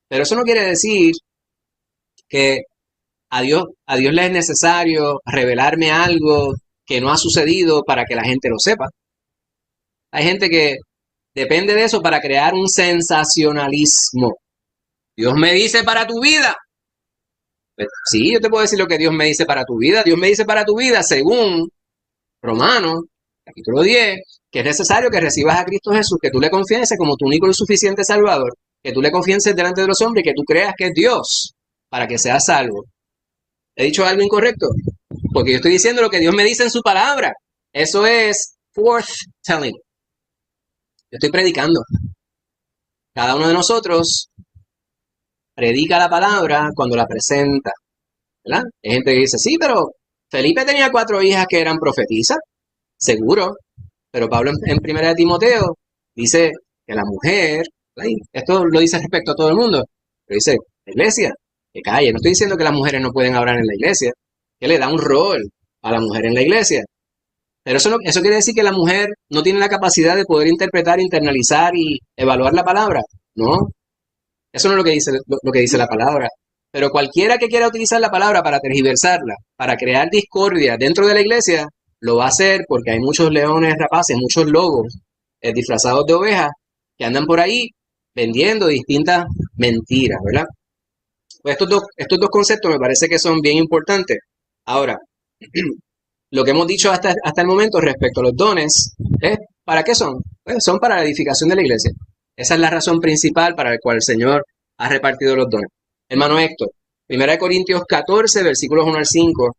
pero eso no quiere decir que a Dios le es necesario revelarme algo que no ha sucedido para que la gente lo sepa. Hay gente que depende de eso para crear un sensacionalismo. Dios me dice para tu vida. Pues, sí, yo te puedo decir lo que Dios me dice para tu vida. Dios me dice para tu vida, según Romanos, capítulo 10, que es necesario que recibas a Cristo Jesús, que tú le confieses como tu único y suficiente Salvador, que tú le confieses delante de los hombres y que tú creas que es Dios para que seas salvo. ¿He dicho algo incorrecto? Porque yo estoy diciendo lo que Dios me dice en su palabra. Eso es forth telling. Yo estoy predicando. Cada uno de nosotros predica la palabra cuando la presenta, ¿verdad? Hay gente que dice, sí, pero Felipe tenía 4 hijas que eran profetisas. Seguro. Pero Pablo en Primera de Timoteo dice que la mujer, esto lo dice respecto a todo el mundo, pero dice, la iglesia, que calle. No estoy diciendo que las mujeres no pueden hablar en la iglesia, que le da un rol a la mujer en la iglesia. Pero eso quiere decir que la mujer no tiene la capacidad de poder interpretar, internalizar y evaluar la palabra. No, eso no es lo que dice la palabra. Pero cualquiera que quiera utilizar la palabra para tergiversarla, para crear discordia dentro de la iglesia, lo va a hacer porque hay muchos leones rapaces, muchos lobos disfrazados de ovejas que andan por ahí vendiendo distintas mentiras, ¿verdad? Pues estos dos conceptos me parece que son bien importantes. Ahora, lo que hemos dicho hasta el momento respecto a los dones, ¿para qué son? Pues son para la edificación de la iglesia. Esa es la razón principal para la cual el Señor ha repartido los dones. Hermano Héctor, 1 Corintios 14, versículos 1 al 5.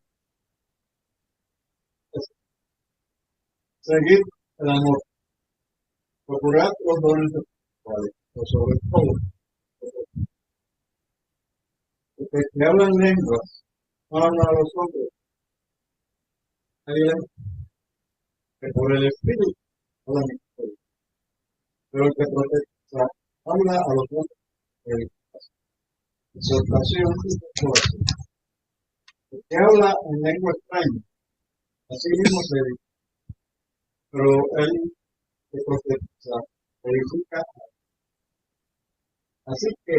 Seguid el amor, procurad los dones espirituales, pero sobre todo, los que hablan lenguas, no hablan a los hombres, que por el Espíritu hablan en ustedes. Pero el que profetiza habla a los hombres, exhortación y consolación. El que habla en lengua extraña, así mismo se dice, pero él que profetiza edifica. Así que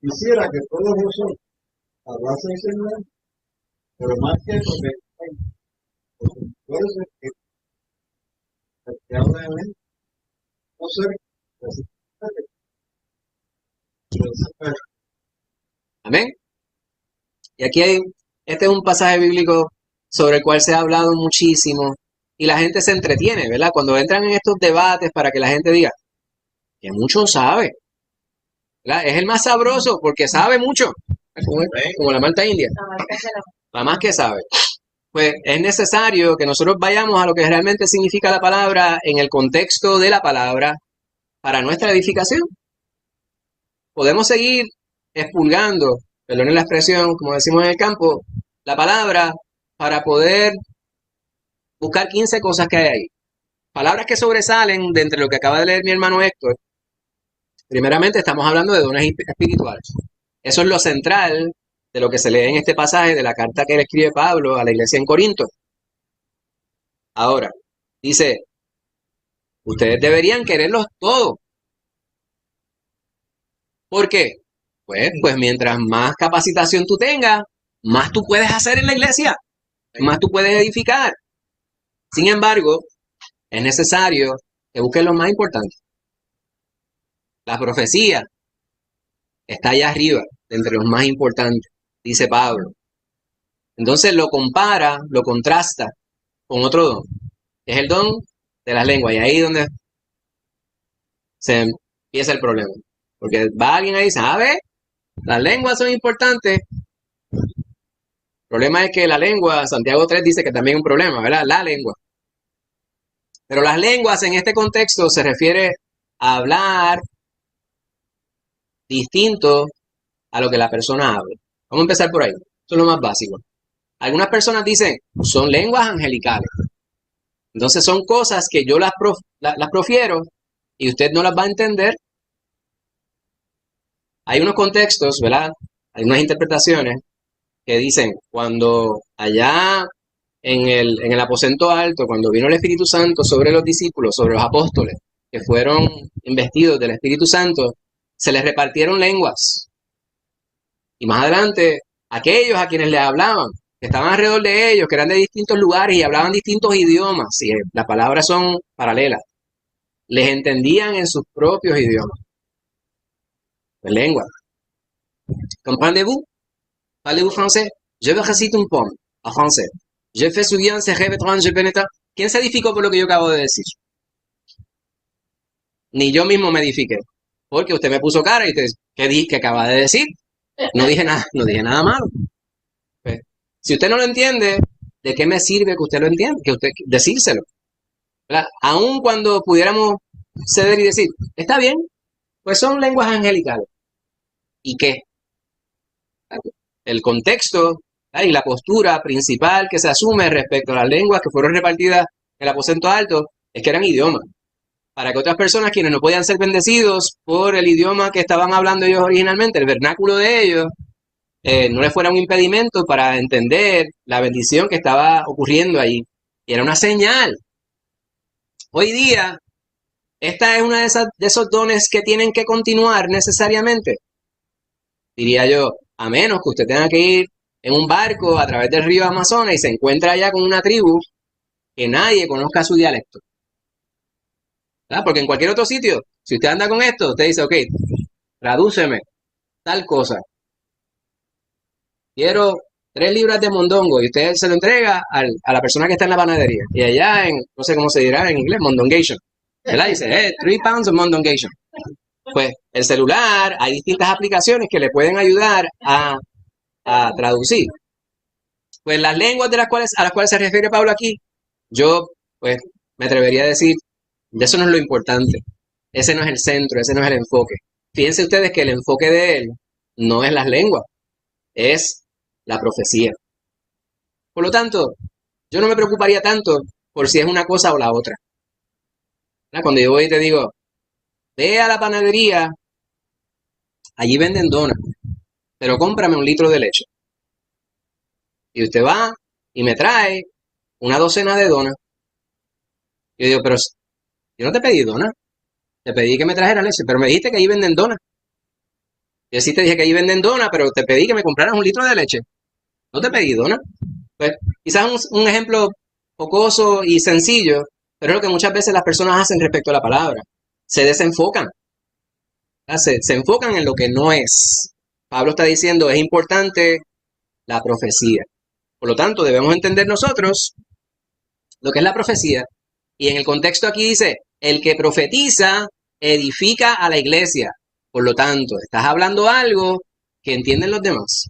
quisiera que todos vosotros hablaseis en lengua, pero más que eso, porque puede ser que el que habla en lengua no ser Amén. Y aquí este es un pasaje bíblico sobre el cual se ha hablado muchísimo y la gente se entretiene, ¿verdad? Cuando entran en estos debates para que la gente diga que mucho sabe, ¿verdad? Es el más sabroso porque sabe mucho, como la malta india, la más que sabe. Pues es necesario que nosotros vayamos a lo que realmente significa la palabra en el contexto de la palabra para nuestra edificación. Podemos seguir expurgando, perdonen la expresión, como decimos en el campo, la palabra para poder buscar 15 cosas que hay ahí. Palabras que sobresalen de entre lo que acaba de leer mi hermano Héctor. Primeramente estamos hablando de dones espirituales. Eso es lo central de lo que se lee en este pasaje de la carta que le escribe Pablo a la iglesia en Corinto. Ahora, dice, ustedes deberían quererlos todos. ¿Por qué? Pues mientras más capacitación tú tengas, más tú puedes hacer en la iglesia, más tú puedes edificar. Sin embargo, es necesario que busques lo más importante. La profecía, está allá arriba, entre los más importantes, dice Pablo. Entonces lo compara, lo contrasta con otro don, que es el don de las lenguas. Y ahí es donde se empieza el problema. Porque va alguien ahí y dice, a ver, las lenguas son importantes. El problema es que la lengua, Santiago 3 dice que también es un problema, ¿verdad? La lengua. Pero las lenguas en este contexto se refiere a hablar distinto a lo que la persona habla. Vamos a empezar por ahí. Eso es lo más básico. Algunas personas dicen, son lenguas angelicales. Entonces son cosas que yo las profiero y usted no las va a entender. Hay unos contextos, ¿verdad? Hay unas interpretaciones que dicen, cuando allá en el aposento alto, cuando vino el Espíritu Santo sobre los discípulos, sobre los apóstoles, que fueron investidos del Espíritu Santo, se les repartieron lenguas. Y más adelante, aquellos a quienes les hablaban, que estaban alrededor de ellos, que eran de distintos lugares y hablaban distintos idiomas, y las palabras son paralelas, les entendían en sus propios idiomas, en lengua. ¿Comprenez-vous? Parlez-vous français? Je veux réciter une pomme en français. Je fais souviens, se rêve étrange, peneta. ¿Quién se edificó por lo que yo acabo de decir? Ni yo mismo me edifiqué. Porque usted me puso cara y usted, ¿qué acaba de decir? No dije nada malo. Pues, si usted no lo entiende, ¿de qué me sirve que usted lo entienda? Que usted decírselo. ¿Verdad? Aun cuando pudiéramos ceder y decir, está bien, pues son lenguas angelicales. ¿Y qué? El contexto y la postura principal que se asume respecto a las lenguas que fueron repartidas en el aposento alto es que eran idiomas. Para que otras personas, quienes no podían ser bendecidos por el idioma que estaban hablando ellos originalmente, el vernáculo de ellos, no les fuera un impedimento para entender la bendición que estaba ocurriendo ahí. Y era una señal. Hoy día, esta es una de esos dones que tienen que continuar necesariamente. Diría yo, a menos que usted tenga que ir en un barco a través del río Amazonas y se encuentra allá con una tribu que nadie conozca su dialecto. ¿Verdad? Porque en cualquier otro sitio, si usted anda con esto, usted dice, ok, tradúceme tal cosa. Quiero 3 libras de mondongo y usted se lo entrega a la persona que está en la panadería. Y allá en, no sé cómo se dirá en inglés, mondongation. ¿Verdad? Dice, 3 pounds of mondongation. Pues el celular, hay distintas aplicaciones que le pueden ayudar a traducir. Pues las lenguas a las cuales se refiere Pablo aquí, yo pues me atrevería a decir, eso no es lo importante. Ese no es el centro, ese no es el enfoque. Fíjense ustedes que el enfoque de él no es las lenguas, es la profecía. Por lo tanto, yo no me preocuparía tanto por si es una cosa o la otra. ¿Verdad? Cuando yo voy y te digo, ve a la panadería, allí venden donas, pero cómprame 1 litro de leche. Y usted va y me trae una docena de donas. Yo digo, pero yo no te pedí donas, te pedí que me trajera leche, pero me dijiste que allí venden donas. Yo sí te dije que allí venden donas, pero te pedí que me compraras 1 litro de leche. No te pedí donas. Pues quizás un ejemplo jocoso y sencillo, pero es lo que muchas veces las personas hacen respecto a la palabra. Se desenfocan. Se enfocan en lo que no es. Pablo está diciendo, es importante la profecía. Por lo tanto, debemos entender nosotros lo que es la profecía. Y en el contexto aquí dice, el que profetiza edifica a la iglesia. Por lo tanto, estás hablando algo que entienden los demás.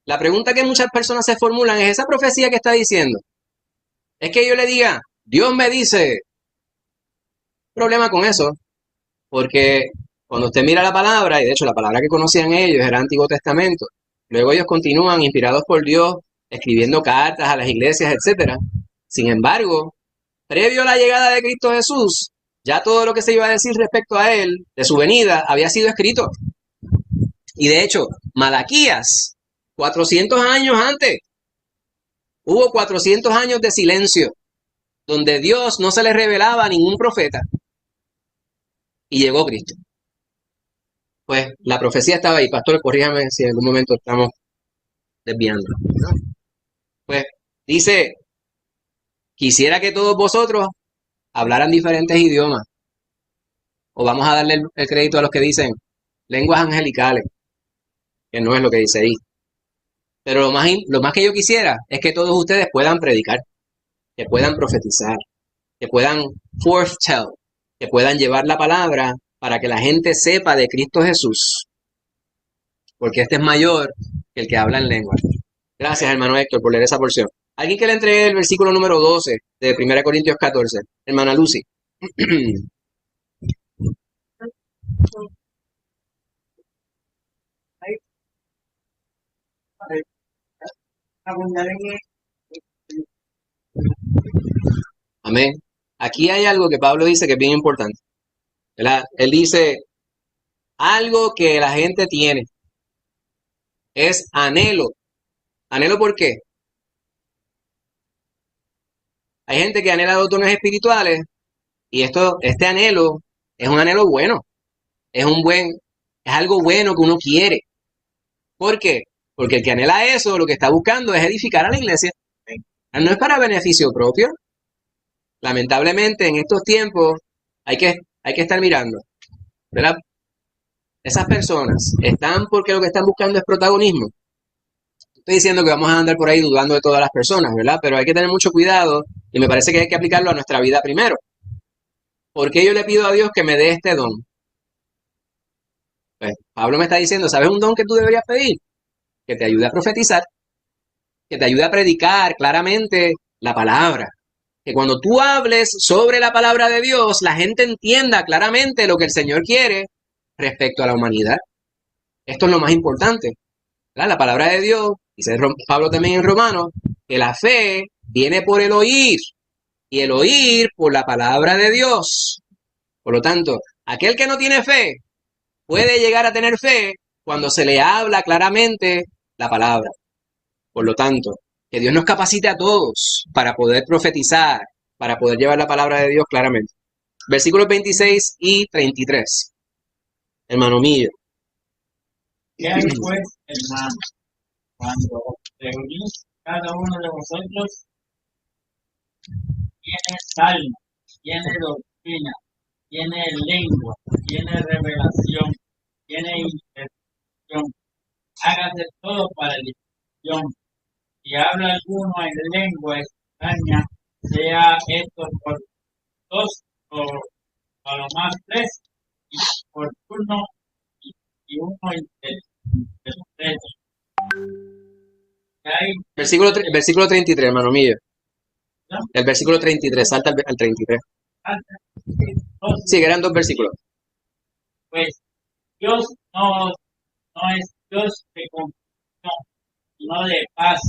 La pregunta que muchas personas se formulan es, ¿esa profecía que está diciendo? Es que yo le diga, Dios me dice, problema con eso, porque cuando usted mira la palabra, y de hecho la palabra que conocían ellos era Antiguo Testamento, luego ellos continúan inspirados por Dios, escribiendo cartas a las iglesias, etc. Sin embargo, previo a la llegada de Cristo Jesús, ya todo lo que se iba a decir respecto a él, de su venida, había sido escrito. Y de hecho, Malaquías, 400 años antes, hubo 400 años de silencio, donde Dios no se le revelaba a ningún profeta, y llegó Cristo. Pues la profecía estaba ahí. Pastor, corríjame si en algún momento estamos desviando. Pues dice, quisiera que todos vosotros hablaran diferentes idiomas. O vamos a darle el crédito a los que dicen lenguas angelicales. que no es lo que dice ahí. Pero lo más que yo quisiera es que todos ustedes puedan predicar, que puedan profetizar, que puedan foretell, que puedan llevar la palabra para que la gente sepa de Cristo Jesús, porque este es mayor que el que habla en lengua. Gracias, hermano Héctor, por leer esa porción. ¿Alguien que le entregue el versículo número 12 de 1 Corintios 14? Hermana Lucy. Amén. Aquí hay algo que Pablo dice que es bien importante, ¿verdad? Él dice, algo que la gente tiene es anhelo. ¿Anhelo por qué? Hay gente que anhela los dones espirituales y este anhelo es un anhelo bueno, es algo bueno que uno quiere. ¿Por qué? Porque el que anhela eso, lo que está buscando es edificar a la iglesia. No es para beneficio propio. Lamentablemente, en estos tiempos hay que estar mirando, ¿verdad? Esas personas están porque lo que están buscando es protagonismo. Estoy diciendo que vamos a andar por ahí dudando de todas las personas, ¿verdad? Pero hay que tener mucho cuidado y me parece que hay que aplicarlo a nuestra vida primero. ¿Por qué yo le pido a Dios que me dé este don? Pues Pablo me está diciendo, ¿sabes un don que tú deberías pedir? Que te ayude a profetizar, que te ayude a predicar claramente la palabra. Que cuando tú hables sobre la palabra de Dios, la gente entienda claramente lo que el Señor quiere respecto a la humanidad. Esto es lo más importante, ¿verdad? La palabra de Dios, dice Pablo también en Romanos, que la fe viene por el oír y el oír por la palabra de Dios. Por lo tanto, aquel que no tiene fe puede llegar a tener fe cuando se le habla claramente la palabra. Por lo tanto, que Dios nos capacite a todos para poder profetizar, para poder llevar la palabra de Dios claramente. Versículos 26 y 33. Hermano mío. ¿Qué hay pues, hermano? Cuando reunís cada uno de vosotros, tiene salmo, tiene doctrina, tiene lengua, tiene revelación, tiene interpretación. Hágase todo para edificación. Si habla alguno en lengua extraña, sea esto por dos o a lo más tres, y por turno y uno interpreta. Versículo 33, hermano mío. El versículo 33, salta al 33. Sí, que eran dos versículos. Pues Dios no es Dios de confusión, sino de paz.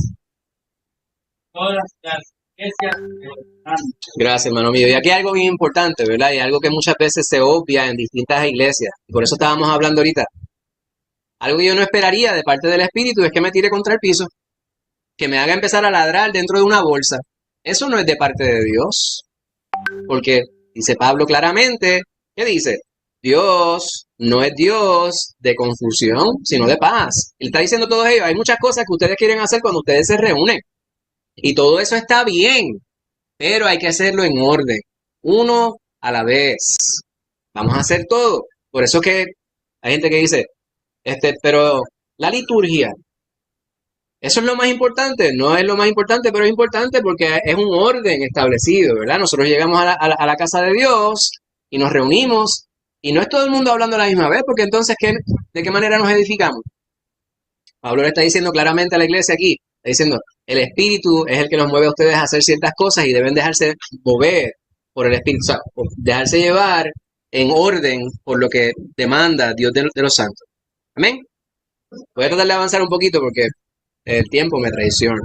Todas las iglesias Gracias, hermano mío. Y aquí hay algo bien importante, ¿verdad? Y algo que muchas veces se obvia en distintas iglesias. Y por eso estábamos hablando ahorita. Algo que yo no esperaría de parte del Espíritu es que me tire contra el piso, que me haga empezar a ladrar dentro de una bolsa. Eso no es de parte de Dios. Porque dice Pablo claramente, ¿qué dice? Dios no es Dios de confusión, sino de paz. Él está diciendo todo ello. Hay muchas cosas que ustedes quieren hacer cuando ustedes se reúnen. Y todo eso está bien, pero hay que hacerlo en orden, uno a la vez. Vamos a hacer todo. Por eso que hay gente que dice, pero la liturgia, eso es lo más importante. No es lo más importante, pero es importante porque es un orden establecido, ¿verdad? Nosotros llegamos a la casa de Dios y nos reunimos y no es todo el mundo hablando a la misma vez, porque entonces, ¿de qué manera nos edificamos? Pablo le está diciendo claramente a la iglesia aquí, está diciendo, el Espíritu es el que los mueve a ustedes a hacer ciertas cosas y deben dejarse mover por el Espíritu, o sea, dejarse llevar en orden por lo que demanda Dios de los santos. Amén. Voy a tratar de avanzar un poquito porque el tiempo me traiciona,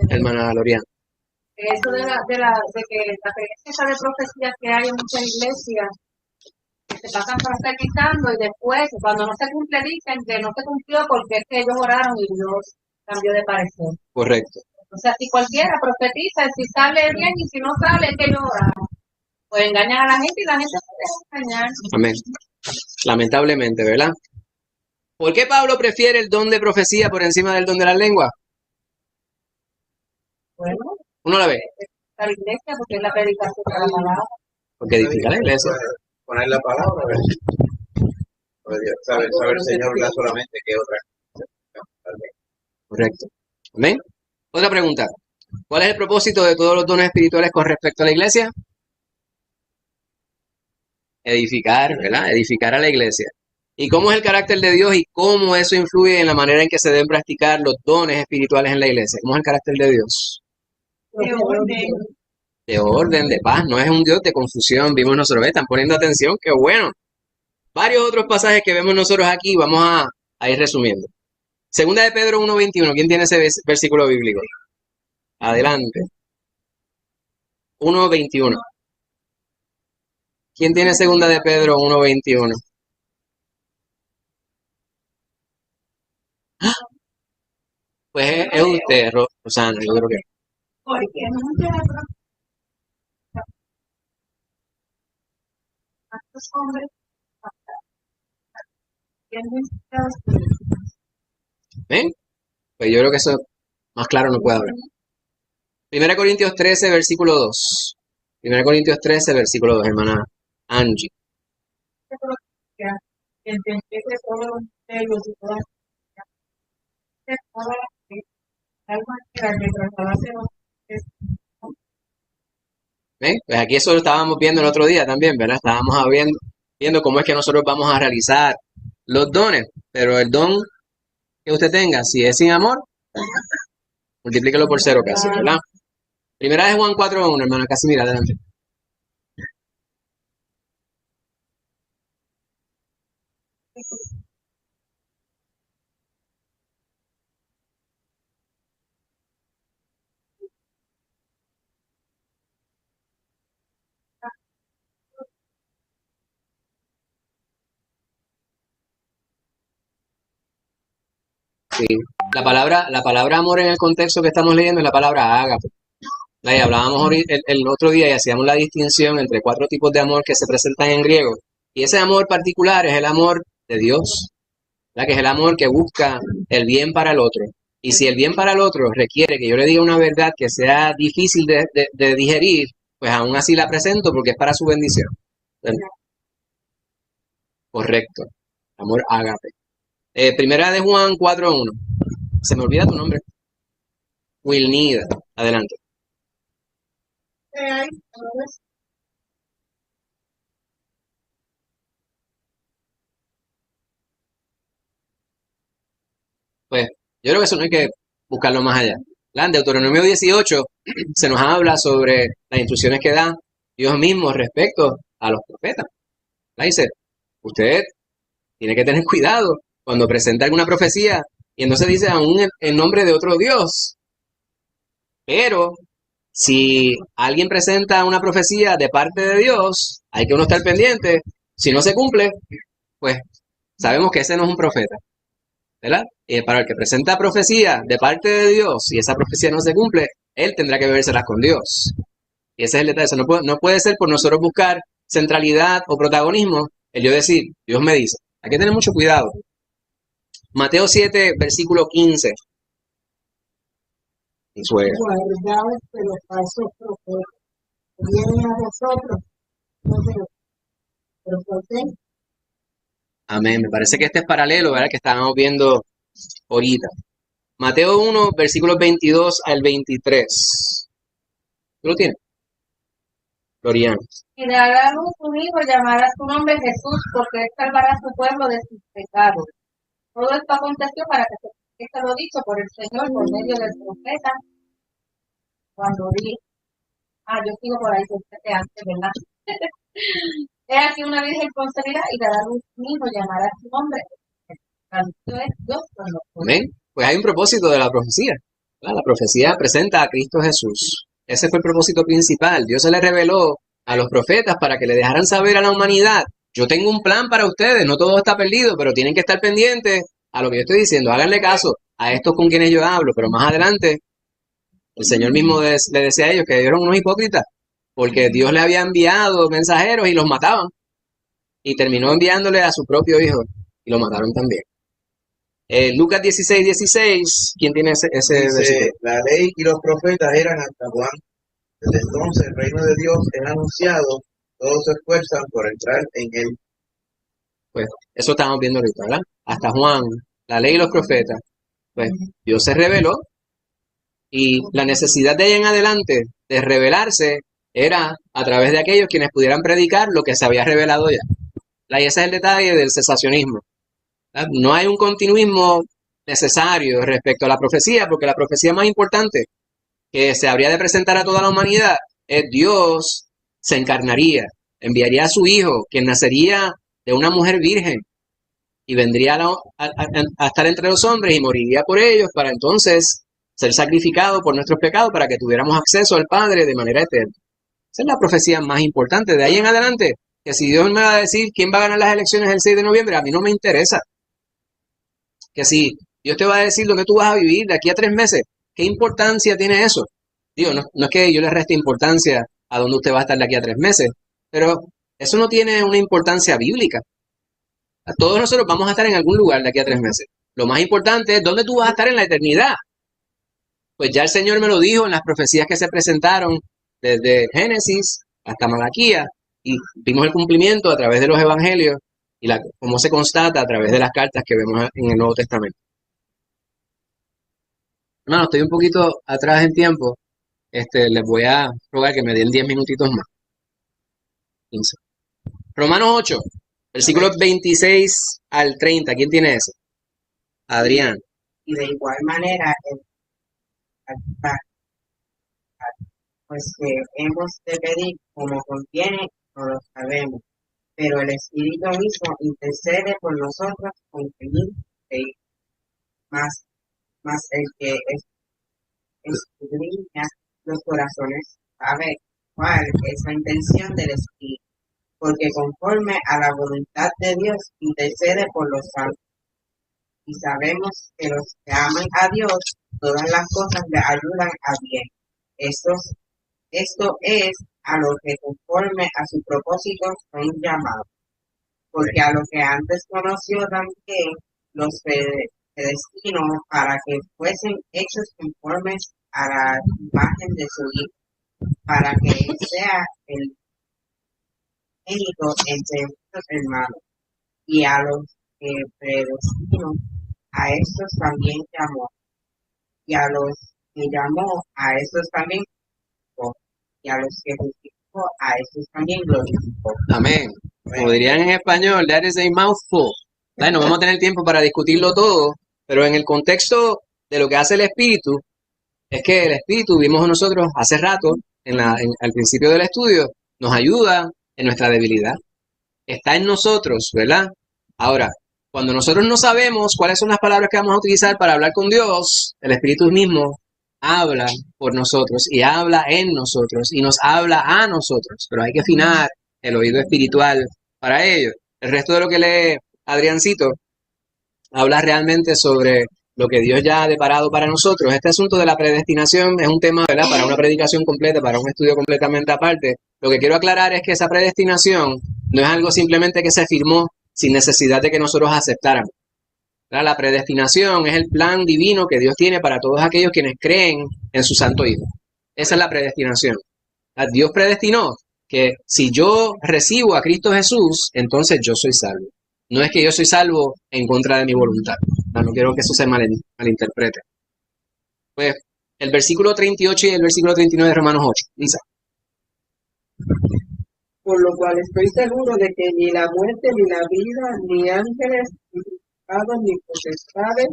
hermana Loriana. Eso de que la creencia de profecías que hay en muchas iglesias se pasan profetizando y después, cuando no se cumple, dicen que no se cumplió porque es que ellos oraron y Dios cambió de parecer. Correcto. O sea, si cualquiera profetiza, si sale bien y si no sale, es que ellos oraron. Pues engañan a la gente y la gente se deja engañar. Amén. Lamentablemente, ¿verdad? ¿Por qué Pablo prefiere el don de profecía por encima del don de la lengua? Bueno, uno la ve. La iglesia, porque es la predicación de la palabra. Porque edifica la iglesia. Poner la palabra, a ver. Sabe el Señor ya solamente que otra. Correcto. Amén. Otra pregunta. ¿Cuál es el propósito de todos los dones espirituales con respecto a la iglesia? Edificar, ¿verdad? Edificar a la iglesia. ¿Y cómo es el carácter de Dios y cómo eso influye en la manera en que se deben practicar los dones espirituales en la iglesia? ¿Cómo es el carácter de Dios? De orden. De orden, de paz, no es un Dios de confusión. Vimos nosotros, están poniendo atención, qué bueno. Varios otros pasajes que vemos nosotros aquí, vamos a ir resumiendo. Segunda de Pedro 1:21, ¿quién tiene ese versículo bíblico? Adelante. 1:21. ¿Quién tiene segunda de Pedro 1:21? Pues es usted, Rosana, yo creo que. Porque muchas hombres tienen ¿Ven? Pues yo creo que eso más claro no puede hablar. 1 Corintios 13, versículo 2. 1 Corintios 13, versículo 2, hermana Angie. que entender que todos ellos y todas hay manera de trasladarse ¿Ven? Pues aquí eso lo estábamos viendo el otro día también, ¿verdad? Estábamos viendo cómo es que nosotros vamos a realizar los dones, pero el don que usted tenga, si es sin amor, multiplíquelo por 0 casi, ¿verdad? Primera de Juan 4:1, hermana Casimira, adelante. Sí. La palabra amor en el contexto que estamos leyendo es la palabra ágape. Y hablábamos el otro día y hacíamos la distinción entre 4 tipos de amor que se presentan en griego. Y ese amor particular es el amor de Dios, ¿verdad? Que es el amor que busca el bien para el otro. Y si el bien para el otro requiere que yo le diga una verdad que sea difícil de digerir, pues aún así la presento porque es para su bendición. Correcto. Amor ágape. Primera de Juan 4:1. Se me olvida tu nombre. Wilnida. Adelante. hay Pues yo creo que eso no hay que buscarlo más allá. En Deuteronomio 18 se nos habla sobre las instrucciones que da Dios mismo respecto a los profetas. Dice, usted tiene que tener cuidado cuando presenta alguna profecía y entonces dice aún en nombre de otro Dios. Pero si alguien presenta una profecía de parte de Dios, hay que uno estar pendiente. Si no se cumple, pues sabemos que ese no es un profeta, ¿verdad? Para el que presenta profecía de parte de Dios y esa profecía no se cumple, él tendrá que vérselas con Dios. Y ese es el detalle. Eso no puede ser por nosotros buscar centralidad o protagonismo el yo decir, Dios me dice. Hay que tener mucho cuidado. Mateo 7, versículo 15. guardados de los falsos profetas que vienen a vosotros. Pero ¿por qué? Amén. Me parece que este es paralelo, ¿verdad? Que estábamos viendo ahorita. Mateo 1, versículos 22 al 23. ¿Tú lo tienes? Floriano. Y dará a luz un hijo, llamará su nombre Jesús, porque él salvará a su pueblo de sus pecados. Todo esto aconteció para que se cumpliese lo dicho por el Señor por medio del profeta, cuando dijo, yo sigo por ahí, que antes, ¿verdad? He aquí una virgen concebirá y dará a luz un hijo, llamará su nombre. Traducido es Dios con nosotros. Amén. Pues hay un propósito de la profecía, ¿verdad? La profecía presenta a Cristo Jesús. Ese fue el propósito principal. Dios se le reveló a los profetas para que le dejaran saber a la humanidad, yo tengo un plan para ustedes, no todo está perdido, pero tienen que estar pendientes a lo que yo estoy diciendo. Háganle caso a estos con quienes yo hablo, pero más adelante el Señor mismo le decía a ellos que eran unos hipócritas, porque Dios le había enviado mensajeros y los mataban. Y terminó enviándole a su propio hijo y lo mataron también. Lucas 16:16, ¿quién tiene ese Dice, versículo? la ley y los profetas eran hasta Juan. Desde entonces el reino de Dios es anunciado, todos se esfuerzan por entrar en él. Pues eso estamos viendo ahorita, ¿verdad? Hasta Juan, la ley y los profetas. Pues Dios se reveló y la necesidad de ahí en adelante de revelarse era a través de aquellos quienes pudieran predicar lo que se había revelado ya. Y ese es el detalle del cesacionismo. No hay un continuismo necesario respecto a la profecía, porque la profecía más importante que se habría de presentar a toda la humanidad es Dios se encarnaría, enviaría a su Hijo, quien nacería de una mujer virgen y vendría a estar entre los hombres y moriría por ellos para entonces ser sacrificado por nuestros pecados para que tuviéramos acceso al Padre de manera eterna. Esa es la profecía más importante. De ahí en adelante, que si Dios me va a decir quién va a ganar las elecciones el 6 de noviembre, a mí no me interesa. Que si Dios te va a decir dónde tú vas a vivir de aquí a 3 meses, ¿qué importancia tiene eso? Digo, no es que yo le reste importancia a dónde usted va a estar de aquí a 3 meses, pero eso no tiene una importancia bíblica. Todos nosotros vamos a estar en algún lugar de aquí a 3 meses. Lo más importante es dónde tú vas a estar en la eternidad. Pues ya el Señor me lo dijo en las profecías que se presentaron desde Génesis hasta Malaquía, y vimos el cumplimiento a través de los evangelios y cómo se constata a través de las cartas que vemos en el Nuevo Testamento. Hermano, estoy un poquito atrás en tiempo. Les voy a rogar que me den 10 minutitos más. 15. Romanos 8, versículos 26 al 30. ¿Quién tiene eso? Adrián. Y de igual manera, pues que hemos de pedir como conviene, no lo sabemos, pero el Espíritu mismo intercede por nosotros con fe, más el que escudriña los corazones sabe cuál es la intención del Espíritu, porque conforme a la voluntad de Dios intercede por los santos. Y sabemos que los que aman a Dios, todas las cosas le ayudan a bien. Esto es a lo que conforme a su propósito son llamados. Porque a lo que antes conoció también los predestinó para que fuesen hechos conformes a la imagen de su Hijo, para que él sea el único entre muchos hermanos. Y a los que predestinó, a estos también llamó. Y a los que llamó, a estos también justificó. Y a los que justificó, a estos también glorificó. Amén. Como dirían en español, that is a mouthful. No vamos a tener tiempo para discutirlo todo, pero en el contexto de lo que hace el Espíritu, es que el Espíritu, vimos nosotros hace rato, al principio del estudio, nos ayuda en nuestra debilidad. Está en nosotros, ¿verdad? Ahora, cuando nosotros no sabemos cuáles son las palabras que vamos a utilizar para hablar con Dios, el Espíritu mismo habla por nosotros y habla en nosotros y nos habla a nosotros, pero hay que afinar el oído espiritual para ello. El resto de lo que lee Adriancito habla realmente sobre lo que Dios ya ha deparado para nosotros. Este asunto de la predestinación es un tema, ¿verdad?, para una predicación completa, para un estudio completamente aparte. Lo que quiero aclarar es que esa predestinación no es algo simplemente que se firmó sin necesidad de que nosotros aceptáramos. La predestinación es el plan divino que Dios tiene para todos aquellos quienes creen en su Santo Hijo. Esa es la predestinación. Dios predestinó que si yo recibo a Cristo Jesús, entonces yo soy salvo. No es que yo soy salvo en contra de mi voluntad. No quiero que eso se malinterprete. Pues el versículo 38 y el versículo 39 de Romanos 8. Lisa. Por lo cual estoy seguro de que ni la muerte, ni la vida, ni ángeles, ni principados, ni potestades,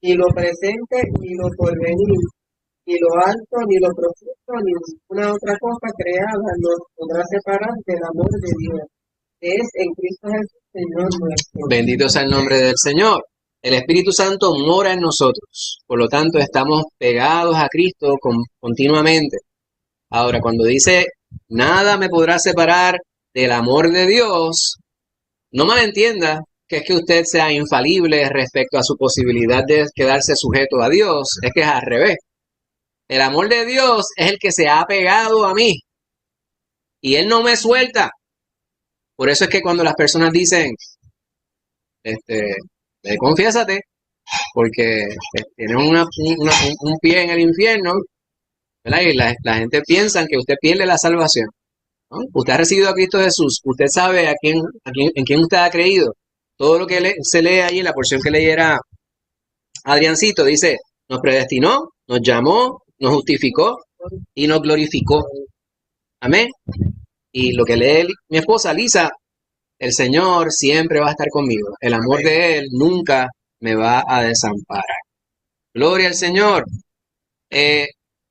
ni lo presente, ni lo porvenir, ni lo alto, ni lo profundo, ni ninguna otra cosa creada nos podrá separar del amor de Dios, que es en Cristo Jesús, Señor nuestro. Bendito sea el nombre del Señor. El Espíritu Santo mora en nosotros. Por lo tanto, estamos pegados a Cristo continuamente. Ahora, cuando dice, nada me podrá separar del amor de Dios, no malentienda que es que usted sea infalible respecto a su posibilidad de quedarse sujeto a Dios. Es que es al revés. El amor de Dios es el que se ha pegado a mí y Él no me suelta. Por eso es que cuando las personas dicen, confiésate, porque tienes un pie en el infierno, ¿verdad? Y la gente piensa que usted pierde la salvación, ¿no? Usted ha recibido a Cristo Jesús, usted sabe en quién usted ha creído. Todo lo que se lee ahí en la porción que leyera Adriancito dice, nos predestinó, nos llamó, nos justificó y nos glorificó. Amén. Y lo que lee mi esposa Lisa, el Señor siempre va a estar conmigo. El amor de Él nunca me va a desamparar. Gloria al Señor.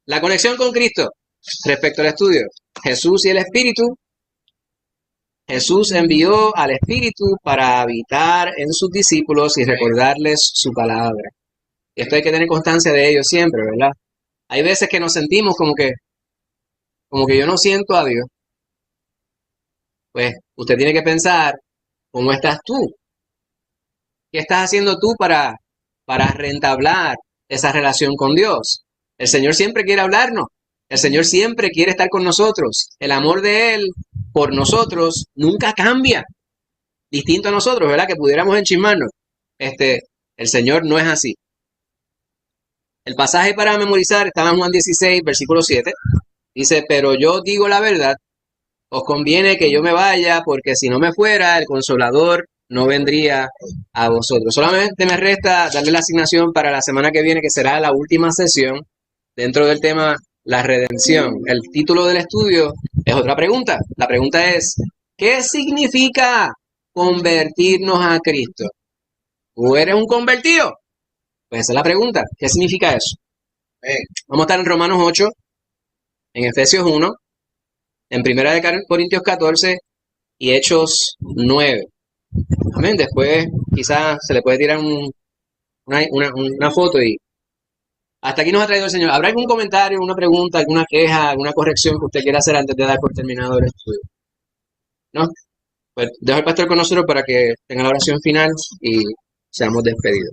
La conexión con Cristo respecto al estudio. Jesús y el Espíritu. Jesús envió al Espíritu para habitar en sus discípulos y recordarles su palabra. Y esto hay que tener constancia de ello siempre, ¿verdad? Hay veces que nos sentimos como que yo no siento a Dios. Pues usted tiene que pensar, ¿cómo estás tú? ¿Qué estás haciendo tú para reentablar esa relación con Dios? El Señor siempre quiere hablarnos. El Señor siempre quiere estar con nosotros. El amor de Él por nosotros nunca cambia. Distinto a nosotros, ¿verdad? Que pudiéramos enchismarnos. El Señor no es así. El pasaje para memorizar estaba en Juan 16, versículo 7. Dice, pero yo digo la verdad, os conviene que yo me vaya, porque si no me fuera, el Consolador no vendría a vosotros. Solamente me resta darle la asignación para la semana que viene, que será la última sesión dentro del tema la redención. El título del estudio es otra pregunta. La pregunta es, ¿qué significa convertirnos a Cristo? ¿Tú eres un convertido? Pues esa es la pregunta. ¿Qué significa eso? Vamos a estar en Romanos 8, en Efesios 1, en 1 Corintios 14 y Hechos 9. Amén. Después quizás se le puede tirar una foto y hasta aquí nos ha traído el Señor. ¿Habrá algún comentario, una pregunta, alguna queja, alguna corrección que usted quiera hacer antes de dar por terminado el estudio? ¿No? Pues dejo al pastor con nosotros para que tenga la oración final y seamos despedidos.